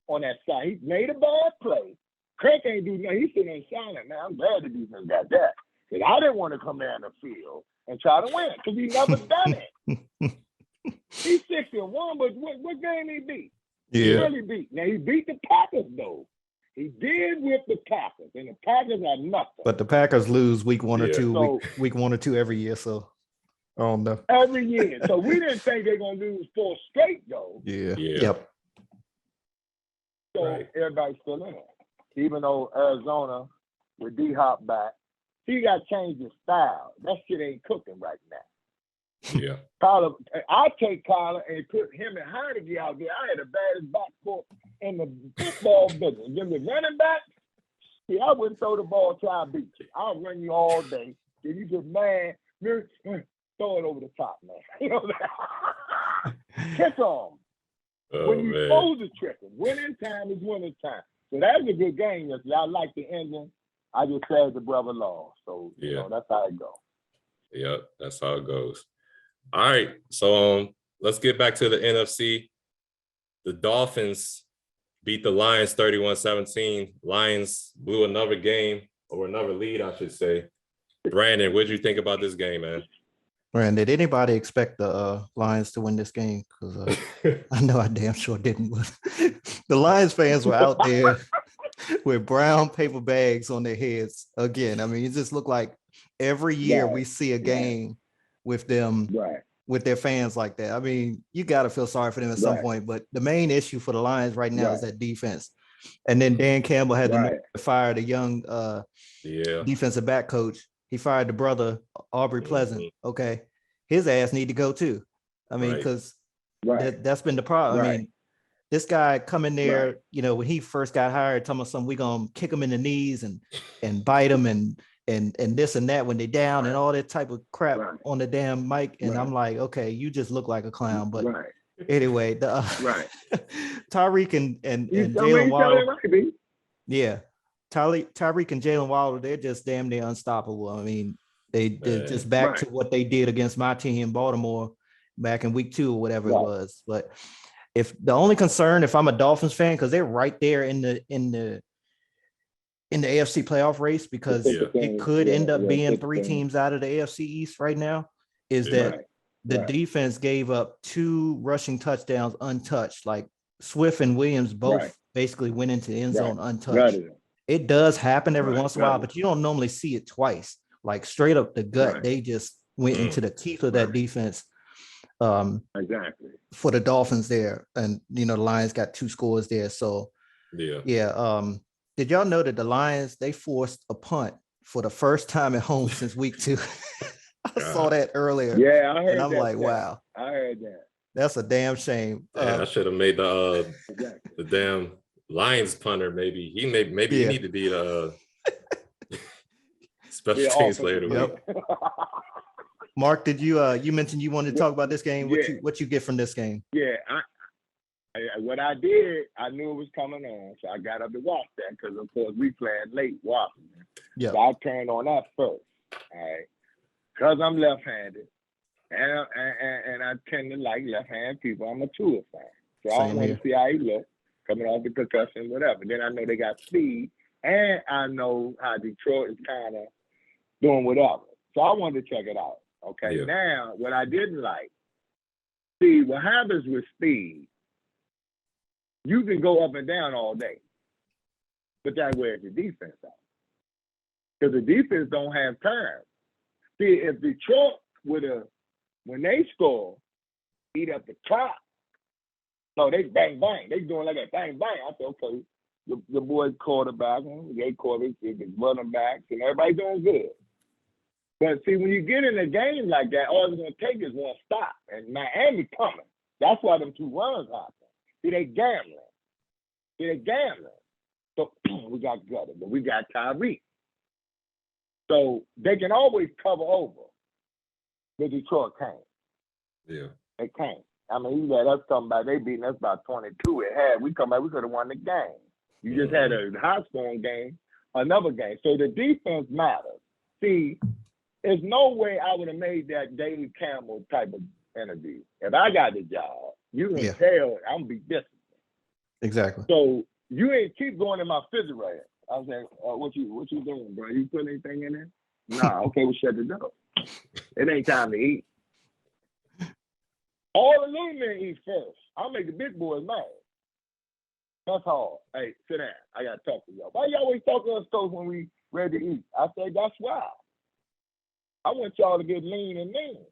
on that side. He made a bad play. Craig ain't do nothing. He's sitting there silent, man. I'm glad the defense got that. Because I didn't want to come down the field and try to win because he never done it. He's 6-1, but what game he beat? He Yeah. really beat. Now, he beat the Packers, though. He did with the Packers, and the Packers are nothing. But the Packers lose week 1 or Yeah. 2, So- week 1 or 2 every year. So I don't know. Every year. So we didn't think they're going to lose 4 straight, though. Yeah. Yeah. Yep. So Right. everybody's still in it. Even though Arizona, with D-Hop back, he got to change his style. That shit ain't cooking right now. Yeah. Kyler, I take Kyler and put him and Heineke out there. I had the baddest backcourt in the football business. Give me running back. See, I wouldn't throw the ball till I beat you. I'll run you all day. If you just mad, throw it over the top, man. You know that? Kick on. Oh When you're man. supposed to trick him. Winning time is winning time. So that was a good game yesterday. I like the ending. I just said the brother lost. So, you know, that's how it goes. Yep, that's how it goes. All right. So let's get back to the NFC. The Dolphins beat the Lions 31-17. Lions blew another game, or another lead, I should say. Brandon, what did you think about this game, man? Brandon, did anybody expect the Lions to win this game? Because I know I damn sure didn't. The Lions fans were out there with brown paper bags on their heads again. I mean, it just looked like every year we see a game with them, with their fans like that. I mean, you got to feel sorry for them at some point. But the main issue for the Lions right now is that defense. And then Dan Campbell had to fire the young defensive back coach. He fired the brother, Aubrey Pleasant. Okay. His ass need to go too. I mean, because that's been the problem. I mean, this guy come in there, you know, when he first got hired, telling us something, we gonna kick him in the knees and bite him and this and that when they down and all that type of crap on the damn mic. And I'm like, okay, you just look like a clown. But anyway, the Tyreek and Jalen Waddle. Yeah. Tyreek and Jalen Waddle, they're just damn near unstoppable. I mean, they're just back to what they did against my team in Baltimore back in week 2 or whatever it was. But if the only concern, if I'm a Dolphins fan, because they're right there in the AFC playoff race, because it could end up being 3 teams out of the AFC East right now, is that the defense gave up 2 rushing touchdowns untouched. Like Swift and Williams both basically went into the end zone untouched. It does happen every once in a while, but you don't normally see it twice. Like straight up the gut, they just went into the teeth of that defense. For the Dolphins there, and you know the Lions got 2 scores there. So did y'all know that the Lions, they forced a punt for the first time at home since week 2? I saw that earlier. Yeah, I heard and I'm that. like, wow, I heard that. that's a damn shame. I should have made the damn Lions punter. Maybe he need to be the special teams player. Mark, did you mentioned you wanted to talk about this game? What you get from this game? Yeah, what I did, I knew it was coming on, so I got up to watch that because of course we playing late Washington. Yeah. So I turned on that first. All right. Because I'm left-handed. And I tend to like left-handed people. I'm a Tua fan. So I want to see how he looks coming off the concussion, whatever. Then I know they got speed, and I know how Detroit is kind of doing whatever. So I wanted to check it out. Okay. Yeah. Now, what I didn't like, see, what happens with speed, you can go up and down all day. But that wears the defense out. Because the defense don't have time. See, if Detroit would have, when they score, eat up the clock, no, they bang, bang. They doing like a bang, bang. I said, okay, the boys quarterback, they quarterback, the running backs, and everybody doing good. But see, when you get in a game like that, all it's going to take is one stop. And Miami coming. That's why them 2 runs happen. See, they gambling. So we got gutted, but we got Tyreek. So they can always cover over. The Detroit can't. Yeah. They can't. I mean, you let us come back. They beating us by 22 at half. We come back. We could have won the game. You just had a high-scoring game, another game. So the defense matters. See, there's no way I would have made that Dave Campbell type of interview. If I got the job, you can tell I'm gonna be disciplined. Exactly. So you ain't keep going in my refrigerator. I was like, what you doing, bro? You put anything in there? Nah, okay, we'll shut the door. It ain't time to eat. All the little men eat first. I'll make the big boys mad. That's hard. Hey, sit down. I gotta talk to y'all. Why you always talk to us folks when we ready to eat? I said, that's why. I want y'all to get lean and mean.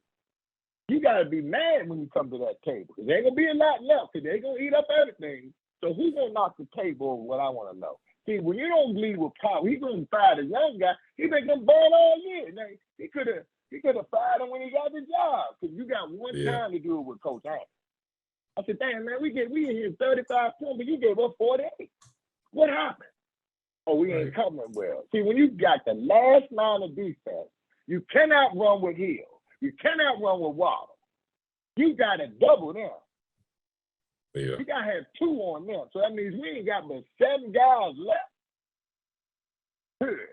You gotta be mad when you come to that table. Because there ain't gonna be a lot left, because they gonna eat up everything. So who's gonna knock the table over what I wanna know? See, when you don't lead with power, he's gonna fire the young guy. He been them burn all year. Now, he could have fired him when he got the job. Because you got one time to do it with Coach Hank. I said, damn, man, we in here 35 points, but you gave up 48. What happened? Oh, we ain't covering well. See, when you got the last line of defense, you cannot run with Hill. You cannot run with Waddle. You got to double them. Yeah. You got to have 2 on them. So that means we ain't got but 7 guys left. Good.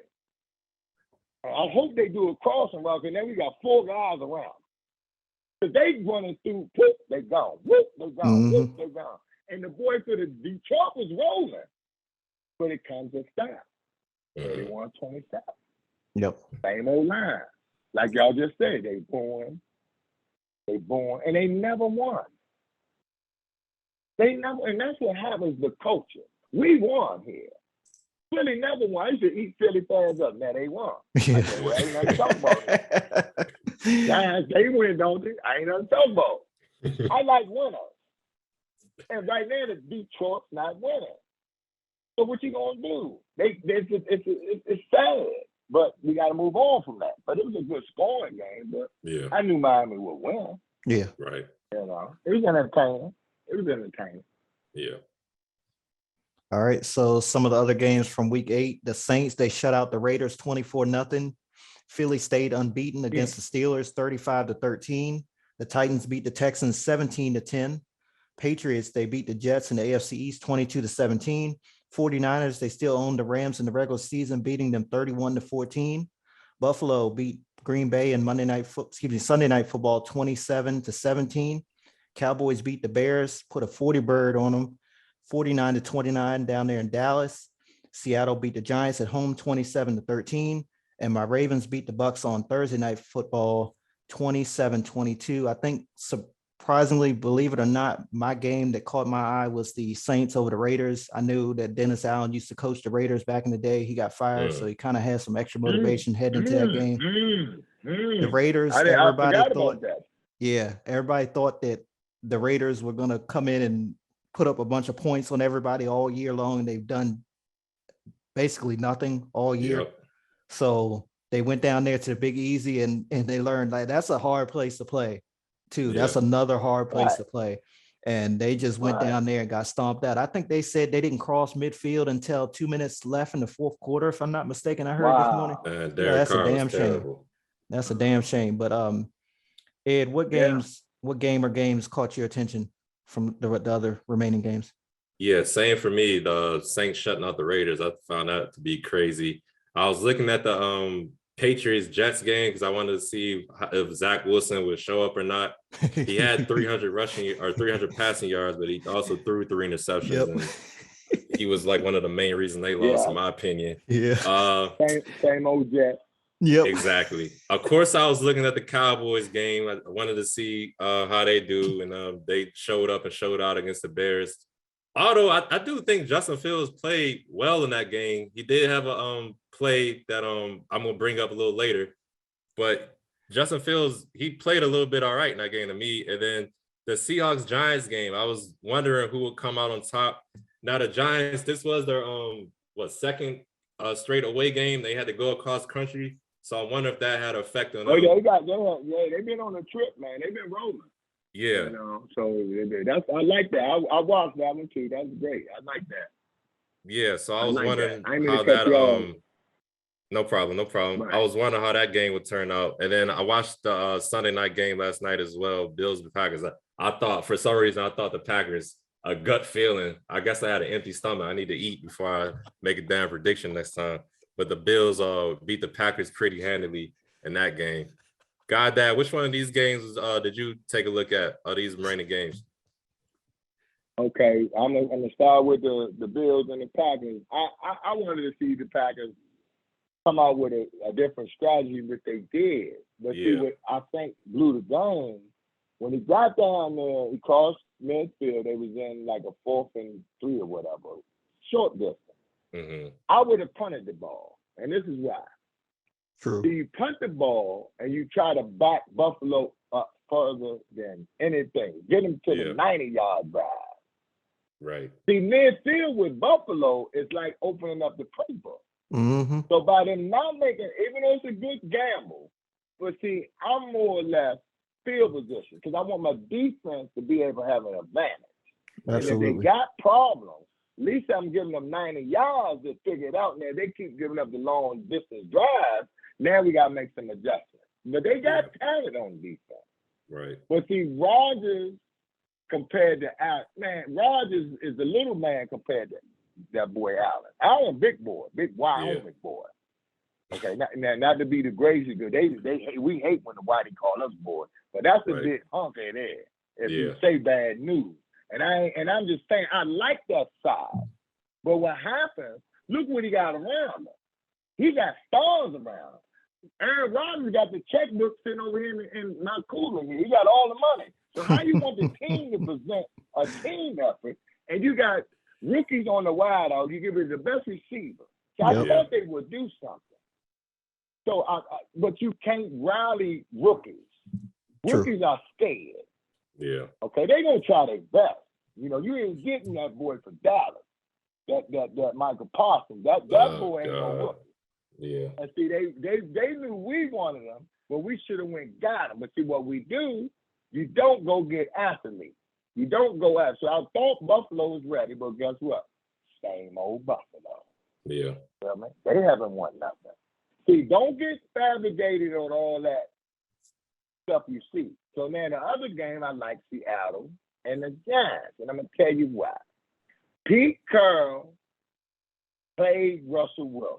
I hope they do a crossing route, and then we got 4 guys around. Because they running through, whoop, they gone. Whoop, they gone. Whoop, they gone. And the boy for the Detroit was rolling. But it comes to stop. 31-27. Yep. Same old line. Like y'all just said, they born, and they never won. They never, and that's what happens with culture. We won here. Philly never won. I used to eat Philly fans up. Now they won. I said, well, ain't nothing to talk about it. Guys, they win, don't they? I ain't nothing to talk about. I like winners. And right now, the Detroit's not winning. So what you gonna do? It's sad, but we got to move on from that. But it was a good scoring game. But I knew Miami would win. Yeah, right. You know, it was entertaining. Yeah. All right. So some of the other games from Week 8, the Saints, they shut out the Raiders 24-0. Philly stayed unbeaten against the Steelers 35-13. The Titans beat the Texans 17-10. Patriots, they beat the Jets in the AFC East 22-17. 49ers, they still own the Rams in the regular season, beating them 31-14. Buffalo beat Green Bay in Sunday Night Football 27-17. Cowboys beat the Bears, put a 40 bird on them, 49-29 down there in Dallas. Seattle beat the Giants at home 27-13. And my Ravens beat the Bucks on Thursday Night Football 27-22. I think surprisingly, believe it or not, my game that caught my eye was the Saints over the Raiders. I knew that Dennis Allen used to coach the Raiders back in the day. He got fired, so he kind of had some extra motivation heading into that game. The Raiders, everybody thought that the Raiders were going to come in and put up a bunch of points on everybody all year long. They've done basically nothing all year. Yep. So they went down there to the Big Easy and they learned like that's a hard place to play too. That's another hard place to play. And they just went down there and got stomped out. I think they said they didn't cross midfield until 2 minutes left in the fourth quarter, if I'm not mistaken. I heard this morning. That's a damn shame. That's a damn shame. But Ed, what game or games caught your attention from the other remaining games? Yeah, same for me. The Saints shutting out the Raiders, I found that to be crazy. I was looking at the Patriots-Jets game because I wanted to see if Zach Wilson would show up or not. He had 300 passing yards, but he also threw 3 interceptions. Yep. And he was like one of the main reasons they lost, in my opinion. Yeah. Same old Jet. Yep. Exactly. Of course, I was looking at the Cowboys game. I wanted to see how they do, and they showed up and showed out against the Bears. Although I do think Justin Fields played well in that game. He did have a play that I'm gonna bring up a little later, but Justin Fields, he played a little bit all right in that game to me. And then the Seahawks-Giants game, I was wondering who would come out on top. Now the Giants, this was their second straight away game. They had to go across country, so I wonder if that had an effect on them. They've been on a trip, man. They've been rolling. Yeah. You know, so I like that. I watched that one too. That's great. I like that. Yeah, so I I was like that. wondering I ain't mean to how cut that you off. no problem, no problem. I Right. was wondering how that game would turn out. And then I watched the Sunday night game last night as well, Bills and Packers. I thought for some reason I thought the Packers, a gut feeling. I guess I had an empty stomach. I need to eat before I make a damn prediction next time. But the Bills beat the Packers pretty handily in that game. God, Dad, which one of these games did you take a look at? Are these remaining games? Okay, I'm gonna start with the Bills and the Packers. I wanted to see the Packers come out with a different strategy, but they did. But see, Yeah. what I think blew the game when he got down there, he crossed midfield. They was in like a 4th and 3 or whatever, short distance. Mm-hmm. I would have punted the ball, and this is why. True. So you punt the ball and you try to back Buffalo up further than anything. Get them to the 90-yard drive. Right. See, midfield with Buffalo is like opening up the playbook. Mm-hmm. So by them not making, even though it's a good gamble, but see, I'm more or less field position because I want my defense to be able to have an advantage. Absolutely. And if they got problems, at least I'm giving them 90 yards to figure it out. Now they keep giving up the long distance drives. Now we got to make some adjustments. But they got talent on defense. Right. But see, Rodgers compared to Allen, man, Rodgers is the little man compared to that boy Allen. Allen, big boy, big Wyoming boy. Okay, not to be the crazy good. We hate when the whitey call us boy, but that's a big hunk in there. If you say bad news, and I'm just saying I like that side. But what happens? Look what he got around him. He got stars around him. Aaron Rodgers got the checkbook sitting over here in Mount Cooling. He got all the money. So how you want the team to present a team effort, and you got rookies on the wide out, you give it the best receiver. So I thought they would do something. So, but you can't rally rookies. Rookies are scared. Yeah. Okay, they gonna try their best. You know, you ain't getting that boy for Dallas. That Michael Parsons. That boy ain't no rookie. Yeah. And see, they knew we wanted them, but we should have went got him. But see, what we do, you don't go get athletes. You don't go after. So I thought Buffalo was ready, but guess what? Same old Buffalo. Yeah. Feel me? They haven't won nothing. See, don't get fabricated on all that stuff you see. So now the other game, I like Seattle and the Giants, and I'm gonna tell you why. Pete Carroll played Russell Wilson,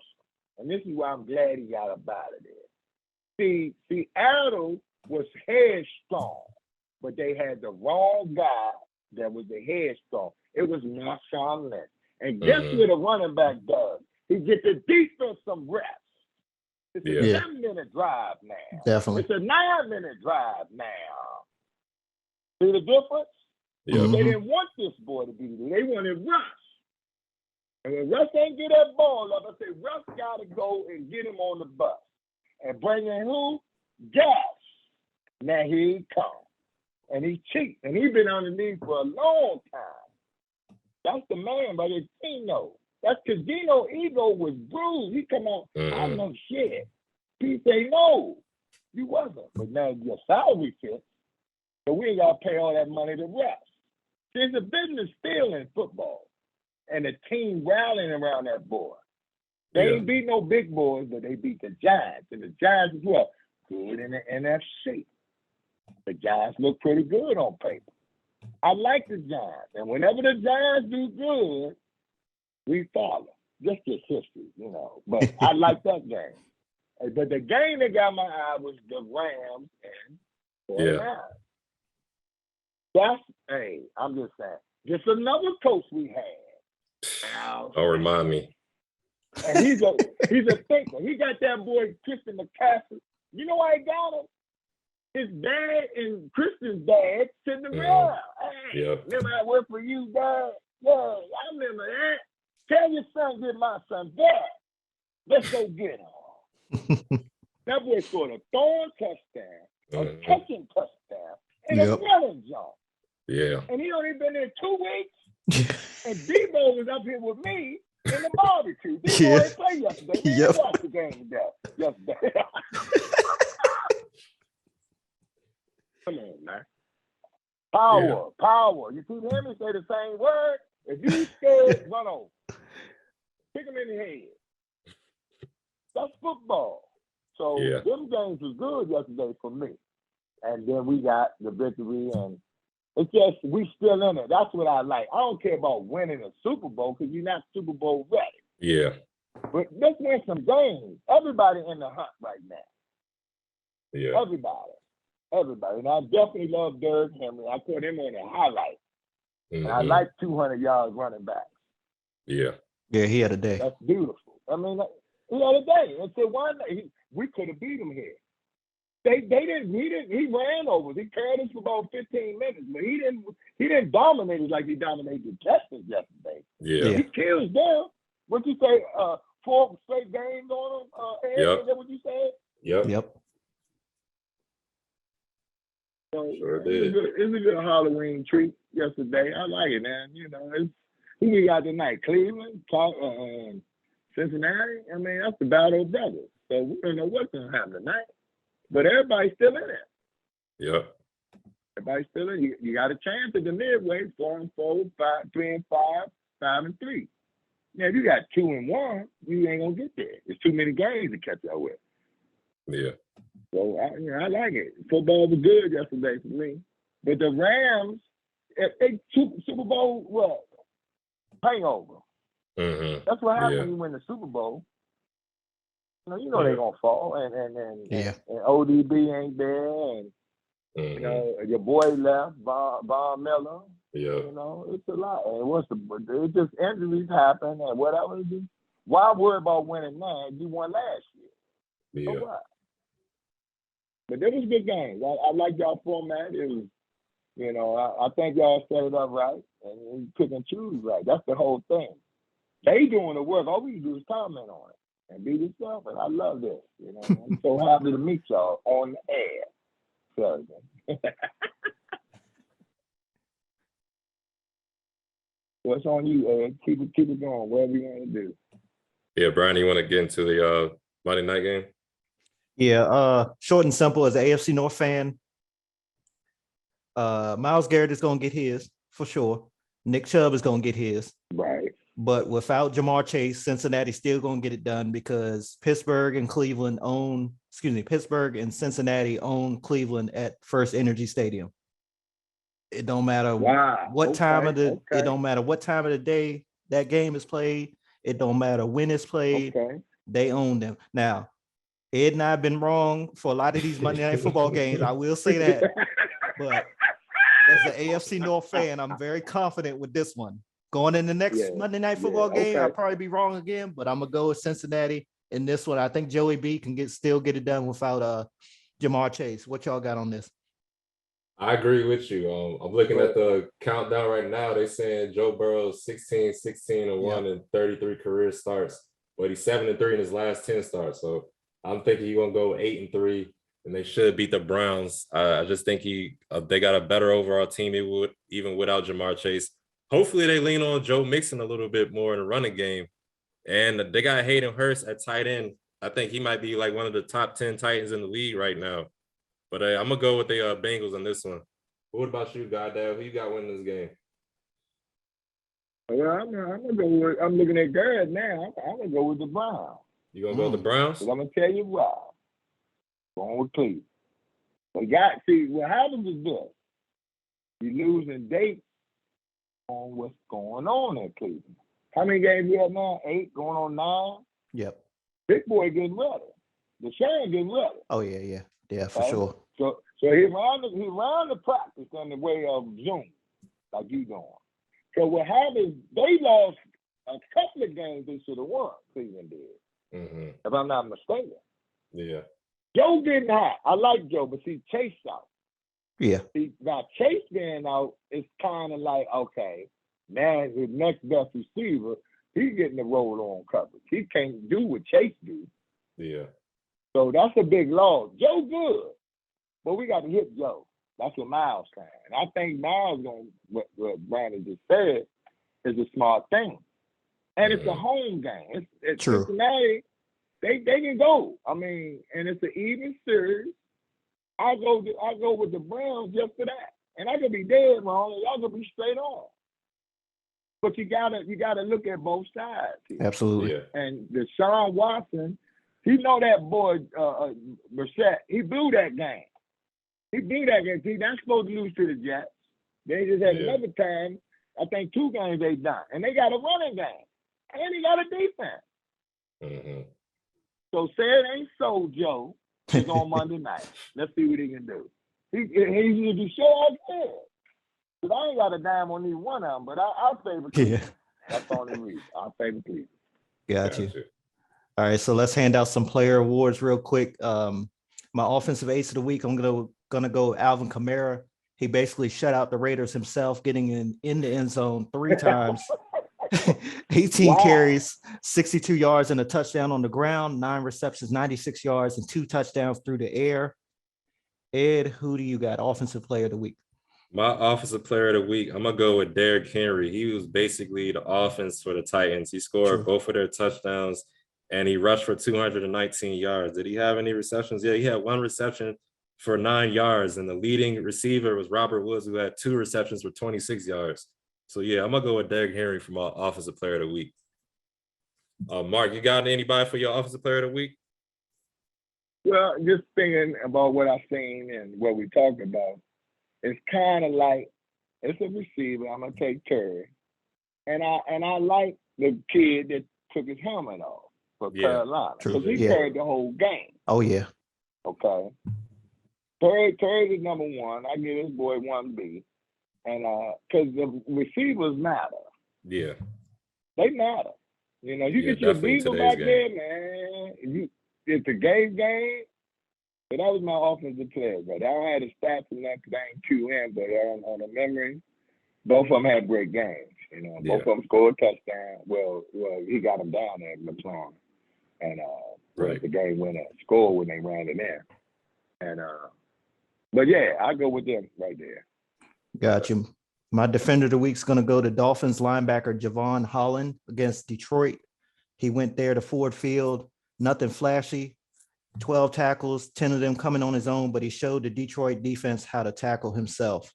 and this is why I'm glad he got up out of there. See, Seattle was headstrong, but they had the wrong guy that was the headstrong. It was Marshawn Lynch. And guess what a running back does? He gets the defense some reps. It's a 10-minute drive now. Definitely. It's a 9-minute drive now. See the difference? Yeah. They didn't want this boy to be there. They wanted Russ. And when Russ ain't get that ball up, I say Russ got to go and get him on the bus. And bring in who? Gas. Now here he comes. And he cheap. And he been underneath for a long time. That's the man, but it's Gino. That's because Gino's ego was bruised. He come on, I know shit. He say, no, you wasn't. But now your salary fits. So we ain't got to pay all that money to rest. There's a business still in football. And the team rallying around that boy. They ain't beat no big boys, but they beat the Giants. And the Giants as well. Good in the NFC. The Giants look pretty good on paper. I like the Giants. And whenever the Giants do good, we follow. Just as history, you know. But I like that game. But the game that got my eye was the Rams and 49ers. That's, hey, I'm just saying. Just another coach we had. Don't remind me. And he's a thinker. He got that boy Christian McCaffrey. You know why he got him? His dad and Christian's dad sitting around. Hey, remember I worked for you, Dad? Yeah, I remember that. Tell your son, get my son, Dad. Let's go get him. That boy scored a throwing touchdown, a catching touchdown, and a running jump. Yeah. And he only been there 2 weeks. And Debo was up here with me in the barbecue. Debo ain't play yesterday. We didn't watch the game yesterday. Come on, man. Power. You see him? He say the same word. If you scared, run over. Kick him in the head. That's football. So Yeah. them games was good yesterday for me. And then we got the victory, and it's just we still in it. That's what I like. I don't care about winning a Super Bowl because you're not Super Bowl ready. Yeah. But let's win some games. Everybody in the hunt right now. Yeah. Everybody. And I definitely love Derrick Henry. I put him on the highlight. Mm-hmm. And I like 200 yards running back. Yeah. Yeah, he had a day. That's beautiful. I mean, he had a day. And so why not? We could have beat him here. They didn't. He ran over. He carried us for about 15 minutes, but he didn't dominate us like he dominated the Texans yesterday. Yeah. He kills them. What you say? 4 straight games on him. Yep. Is that what you said? Yep. So, Sure did. It's a good Halloween treat yesterday. I like it, man. You know, who we got tonight? Cleveland, Cincinnati. I mean, that's the battle of brothers. So we don't know what's gonna happen tonight. But everybody's still in it. Yep. Everybody's still in. You got a chance at the midway, 4-4, 3-5, 5-3. Now, if you got 2-1, you ain't gonna get there. There's too many games to catch up with. Yeah. So I like it. Football was good yesterday for me. But the Rams, if they Super Bowl what? Hangover. Mm-hmm. That's what happens Yeah. when you win the Super Bowl. You know they're gonna fall, and ODB ain't there, and Mm-hmm. you know your boy left, Von Miller. Yeah. You know it's a lot, and it just injuries happen and whatever. Why worry about winning now? You won last year. Yeah. So what? But there was good games. I like y'all format. It was, I think y'all set it up right and you pick and choose right. That's the whole thing. They doing the work. All we do is comment on it and be yourself. And I love this. I'm so happy to meet y'all on the air. Sorry, man. What's on you, Ed? Keep it going. Whatever you want to do. Yeah, Brian, you want to get into the Monday night game? Yeah, short and simple, as an AFC North fan, Myles Garrett is going to get his for sure. Nick Chubb is going to get his. Right. But without Jamar Chase, Cincinnati's still going to get it done because Pittsburgh and Cincinnati own Cleveland at First Energy Stadium. It don't matter what time of the it don't matter what time of the day that game is played. It don't matter when it's played. Okay. They own them. Now, Ed and I have been wrong for a lot of these Monday Night Football games. I will say that. But as an AFC North fan, I'm very confident with this one. Going in the next Monday Night Football game, I'll probably be wrong again, but I'm going to go with Cincinnati in this one. I think Joey B can still get it done without Jamar Chase. What y'all got on this? I agree with you. I'm looking at the countdown right now. They saying Joe Burrow's 16-1 and 33 career starts, but he's 7-3 in his last 10 starts. So I'm thinking he's gonna go 8-3, and they should beat the Browns. I just think they got a better overall team even without Jamar Chase. Hopefully they lean on Joe Mixon a little bit more in the running game, and they got Hayden Hurst at tight end. I think he might be like one of the top 10 tight ends in the league right now. But I'm gonna go with the Bengals on this one. What about you, Goddamn? Who you got winning this game? Well, I'm gonna go with. I'm looking at Garrett now. I'm gonna go with the Browns. You gonna go with the Browns? I'm gonna tell you why. Going with Cleveland. What happens is this: you losing dates on what's going on in Cleveland. How many games you have now? 8, going on 9. Yep. Big boy getting ready. Deshaun getting ready. Oh yeah, for sure. So he ran the practice on the way of Zoom, like you doing. So what happened is they lost a couple of games they should have won. Cleveland did, if I'm not mistaken. Yeah. Joe getting hot. I like Joe, but see Chase out. Yeah. See, now Chase being out is kind of like, okay, now his next best receiver, he's getting the roll on coverage. He can't do what Chase do. Yeah. So that's a big loss. Joe good, but we got to hit Joe. That's what Miles saying. And I think Miles what Brandon just said is a smart thing. And it's a home game. It's True. Cincinnati, they can go. I mean, and it's an even series. I go with the Browns just for that. And I could be dead wrong, and y'all could be straight on. But you gotta look at both sides here. Absolutely. Yeah. And Deshaun Watson, he know that boy Brissett. He blew that game. He blew that game. See, that's supposed to lose to the Jets. They just had another time. I think 2 games they done, and they got a running game, and he got a defense. Mm-hmm. So say it ain't so, Joe. He's on Monday night. Let's see what he can do. He be sure I can. But I ain't got a dime on either one of them, but I favor Cleveland. Yeah. That's the only reason. I favor Cleveland. Got you. All right, so let's hand out some player awards real quick. My offensive ace of the week, I'm gonna go Alvin Kamara. He basically shut out the Raiders himself, getting in the end zone 3 times. 18 carries, 62 yards, and a touchdown on the ground, 9 receptions, 96 yards, and 2 touchdowns through the air. Ed, who do you got? Offensive player of the week. My offensive player of the week, I'm gonna go with Derrick Henry. He was basically the offense for the Titans. He scored both of their touchdowns, and he rushed for 219 yards. Did he have any receptions? Yeah, he had 1 reception for 9 yards, and the leading receiver was Robert Woods, who had 2 receptions for 26 yards. So yeah, I'm gonna go with Derrick Henry for my offensive player of the week. Mark, you got anybody for your offensive player of the week? Well, just thinking about what I've seen and what we talked about, it's kind of like it's a receiver. I'm gonna take Terry, and I like the kid that took his helmet off for Carolina because he played the whole game. Oh yeah. Okay. Terry is number 1. I give this boy 1B, and because the receivers matter. Yeah. They matter. You know, you get your Beagle back there, man. It's a game. But that was my offensive player, but I don't have the stats and that because I ain't too in, but on the memory, both of them had great games. You know, both of them scored a touchdown. Well, he got them down there at McClung. And the game winner scored when they ran it in. And but yeah, I go with them right there. Got you. My defender of the week is going to go to Dolphins linebacker Javon Holland against Detroit. He went there to Ford Field, nothing flashy, 12 tackles, 10 of them coming on his own, but he showed the Detroit defense how to tackle himself.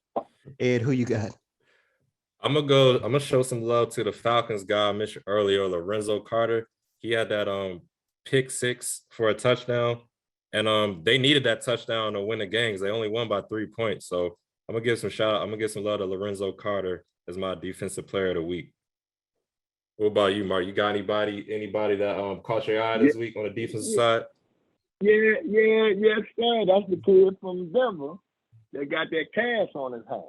Ed, who you got? I'm gonna show some love to the Falcons guy I mentioned earlier, Lorenzo Carter. He had that pick 6 for a touchdown, and they needed that touchdown to win the game because they only won by 3 points. So I'm gonna give some love to Lorenzo Carter as my defensive player of the week. What about you, Mark? You got anybody that caught your eye this week on the defensive side? Yes, sir. That's the kid from Denver that got that cast on his hand.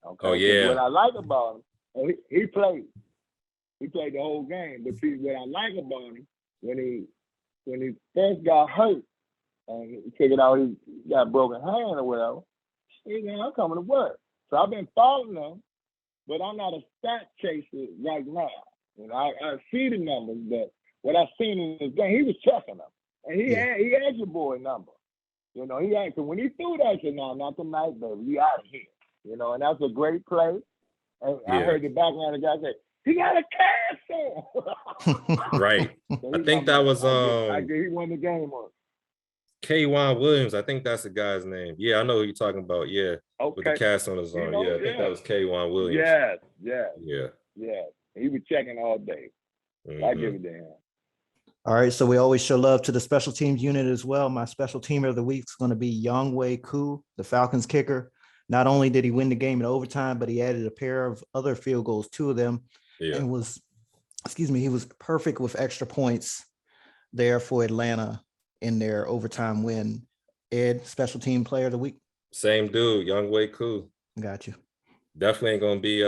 Okay. Oh yeah. What I like about him, he played the whole game. But see, what I like about him when he first got hurt and he figured out he got a broken hand or whatever, he said, I'm coming to work. So I've been following him, but I'm not a stat chaser right now. You know, I see the numbers, but what I've seen in his game, he was checking them. And he had your boy number. You know, he had, so when he threw that shit, now, not tonight, baby, you out of here. You know, and that's a great play. And I heard the background of the guy say, he got a cast on. Right. So I think that was he won the game on. K'Wan Williams. I think that's the guy's name. Yeah, I know who you're talking about. Yeah. Okay. With the cast on his arm. I think that was K'Wan Williams. Yeah. He was checking all day. Mm-hmm. I give it to him. All right, so we always show love to the special teams unit as well. My special teamer of the week is going to be Younghoe Koo, the Falcons kicker. Not only did he win the game in overtime, but he added a pair of other field goals, 2 of them, and he was perfect with extra points there for Atlanta in their overtime win. Ed, special team player of the week. Same dude, Younghoe Koo. Got you. Definitely ain't gonna be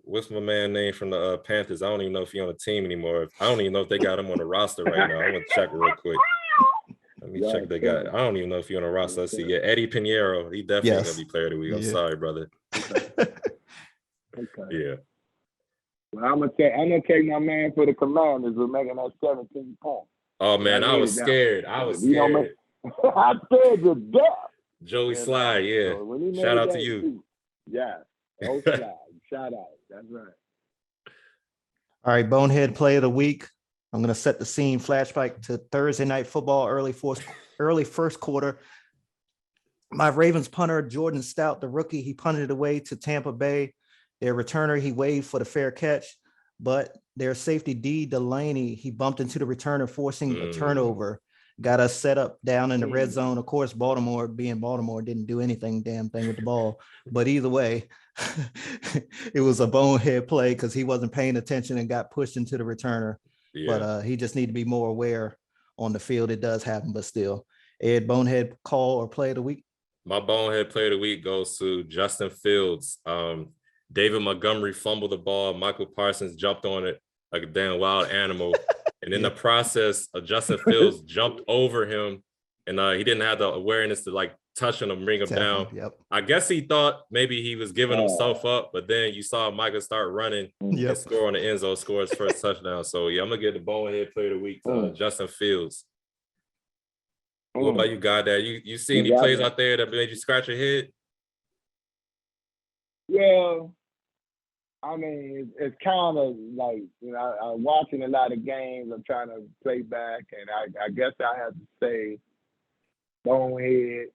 what's my man name from the Panthers? I don't even know if he's on the team anymore. I don't even know if they got him on the roster right now. I'm gonna check real quick. Let me check they got. I don't even know if he's on the roster. Let's see. Yeah, Eddie Pinheiro. He definitely gonna be player of the week. I'm sorry, brother. Okay. Yeah. Well, I'm gonna take my man for the Commanders. We're making that 17 points. Oh man, I was scared. I said the death. Joey Sly, yeah. So shout out to you. Yeah. Okay. Shout out. That's right. All right, Bonehead play of the week. I'm going to set the scene. Flashback to Thursday night football, early first quarter. My Ravens punter, Jordan Stout, the rookie, he punted it away to Tampa Bay. Their returner, he waved for the fair catch, but their safety D Delaney, he bumped into the returner, forcing a turnover, got us set up down in the red zone. Of course, Baltimore, being Baltimore, didn't do anything damn thing with the ball. But either way, it was a bonehead play because he wasn't paying attention and got pushed into the returner. Yeah. But he just need to be more aware on the field. It does happen, but still. Ed, bonehead call or play of the week? My bonehead play of the week goes to Justin Fields. David Montgomery fumbled the ball. Michael Parsons jumped on it like a damn wild animal. And in the process, Justin Fields jumped over him, and he didn't have the awareness to like touch him and bring him down. Yep. I guess he thought maybe he was giving himself up, but then you saw Michael start running and score on the end zone, score his first touchdown. So yeah, I'm gonna get the bonehead play of the week to Justin Fields. What about you, Goddard? You see any plays out there that made you scratch your head? Yeah. I mean, it's kind of like, you know, I'm watching a lot of games. I'm trying to play back, and I guess I have to say, bonehead.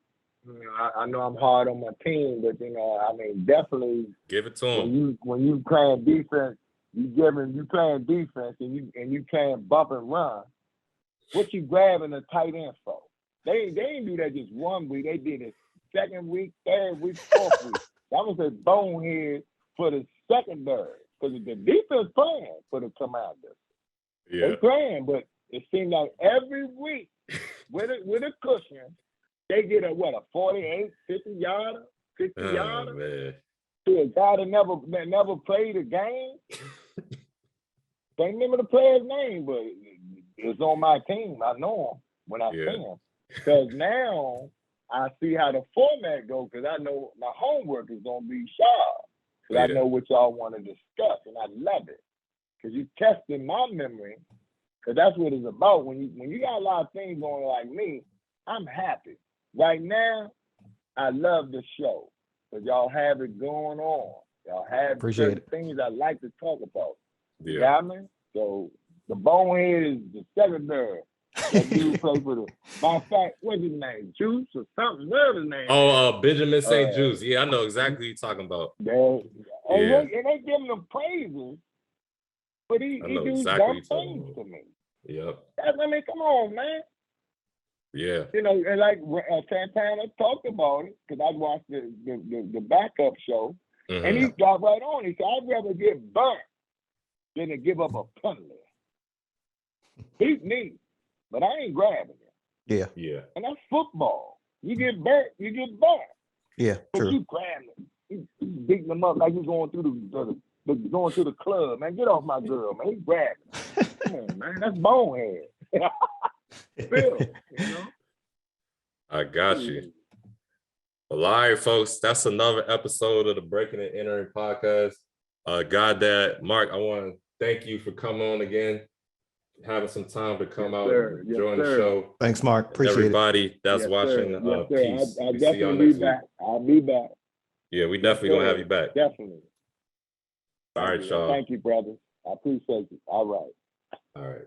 You know, I know I'm hard on my team, but you know, I mean, definitely give it to him. When you playing defense, you playing defense, and you playing bump and run. What you grabbing a tight end for? They didn't do that just 1 week. They did it second week, third week, fourth week. That was a bonehead for the secondary, because the defense playing for the Commanders. Yeah. They playing, but it seemed like every week with a cushion, they get a 48, 50 yarder, 50 yarder. Man. To a guy that never played a game. Can't remember the player's name, but it's on my team. I know him when I see him. Because now I see how the format goes, because I know my homework is going to be sharp. Because I know what y'all want to discuss, and I love it. Because you're testing my memory, because that's what it's about. When you got a lot of things going like me, I'm happy. Right now, I love the show, because y'all have it going on. Y'all have certain things I like to talk about. Yeah. You got me? So the bonehead is the secondary. That dude play for the. By fact, what's his name? Juice or something? Whatever his name. Oh, Benjamin St. Juice. Yeah, I know exactly what you're talking about. They giving him praises, but he do exactly dumb things to me. Yep. I mean, come on, man. Yeah. You know, and like Santana talked about it, because I watched the backup show, and he got right on. He said, I'd rather get burnt than to give up a penalty. Beat me, but I ain't grabbing it. Yeah. And that's football. You get burnt, you get burnt. Yeah, but true. you grabbing him. You beating them up like you're going through going to the club, man. Get off my girl, man. He grabbing. Come on, man. That's bonehead. Phil, you know? I got you. Well, all right, folks. That's another episode of the Breaking and Entering podcast. Goddad, Mark, I want to thank you for coming on again, having some time to come out and join the show. Thanks, Mark. Appreciate everybody that's watching. Peace. I'll definitely be back. I'll be back. Yeah, we definitely gonna have you back. Definitely. All right, y'all. Thank you, brother. I appreciate you. All right. All right.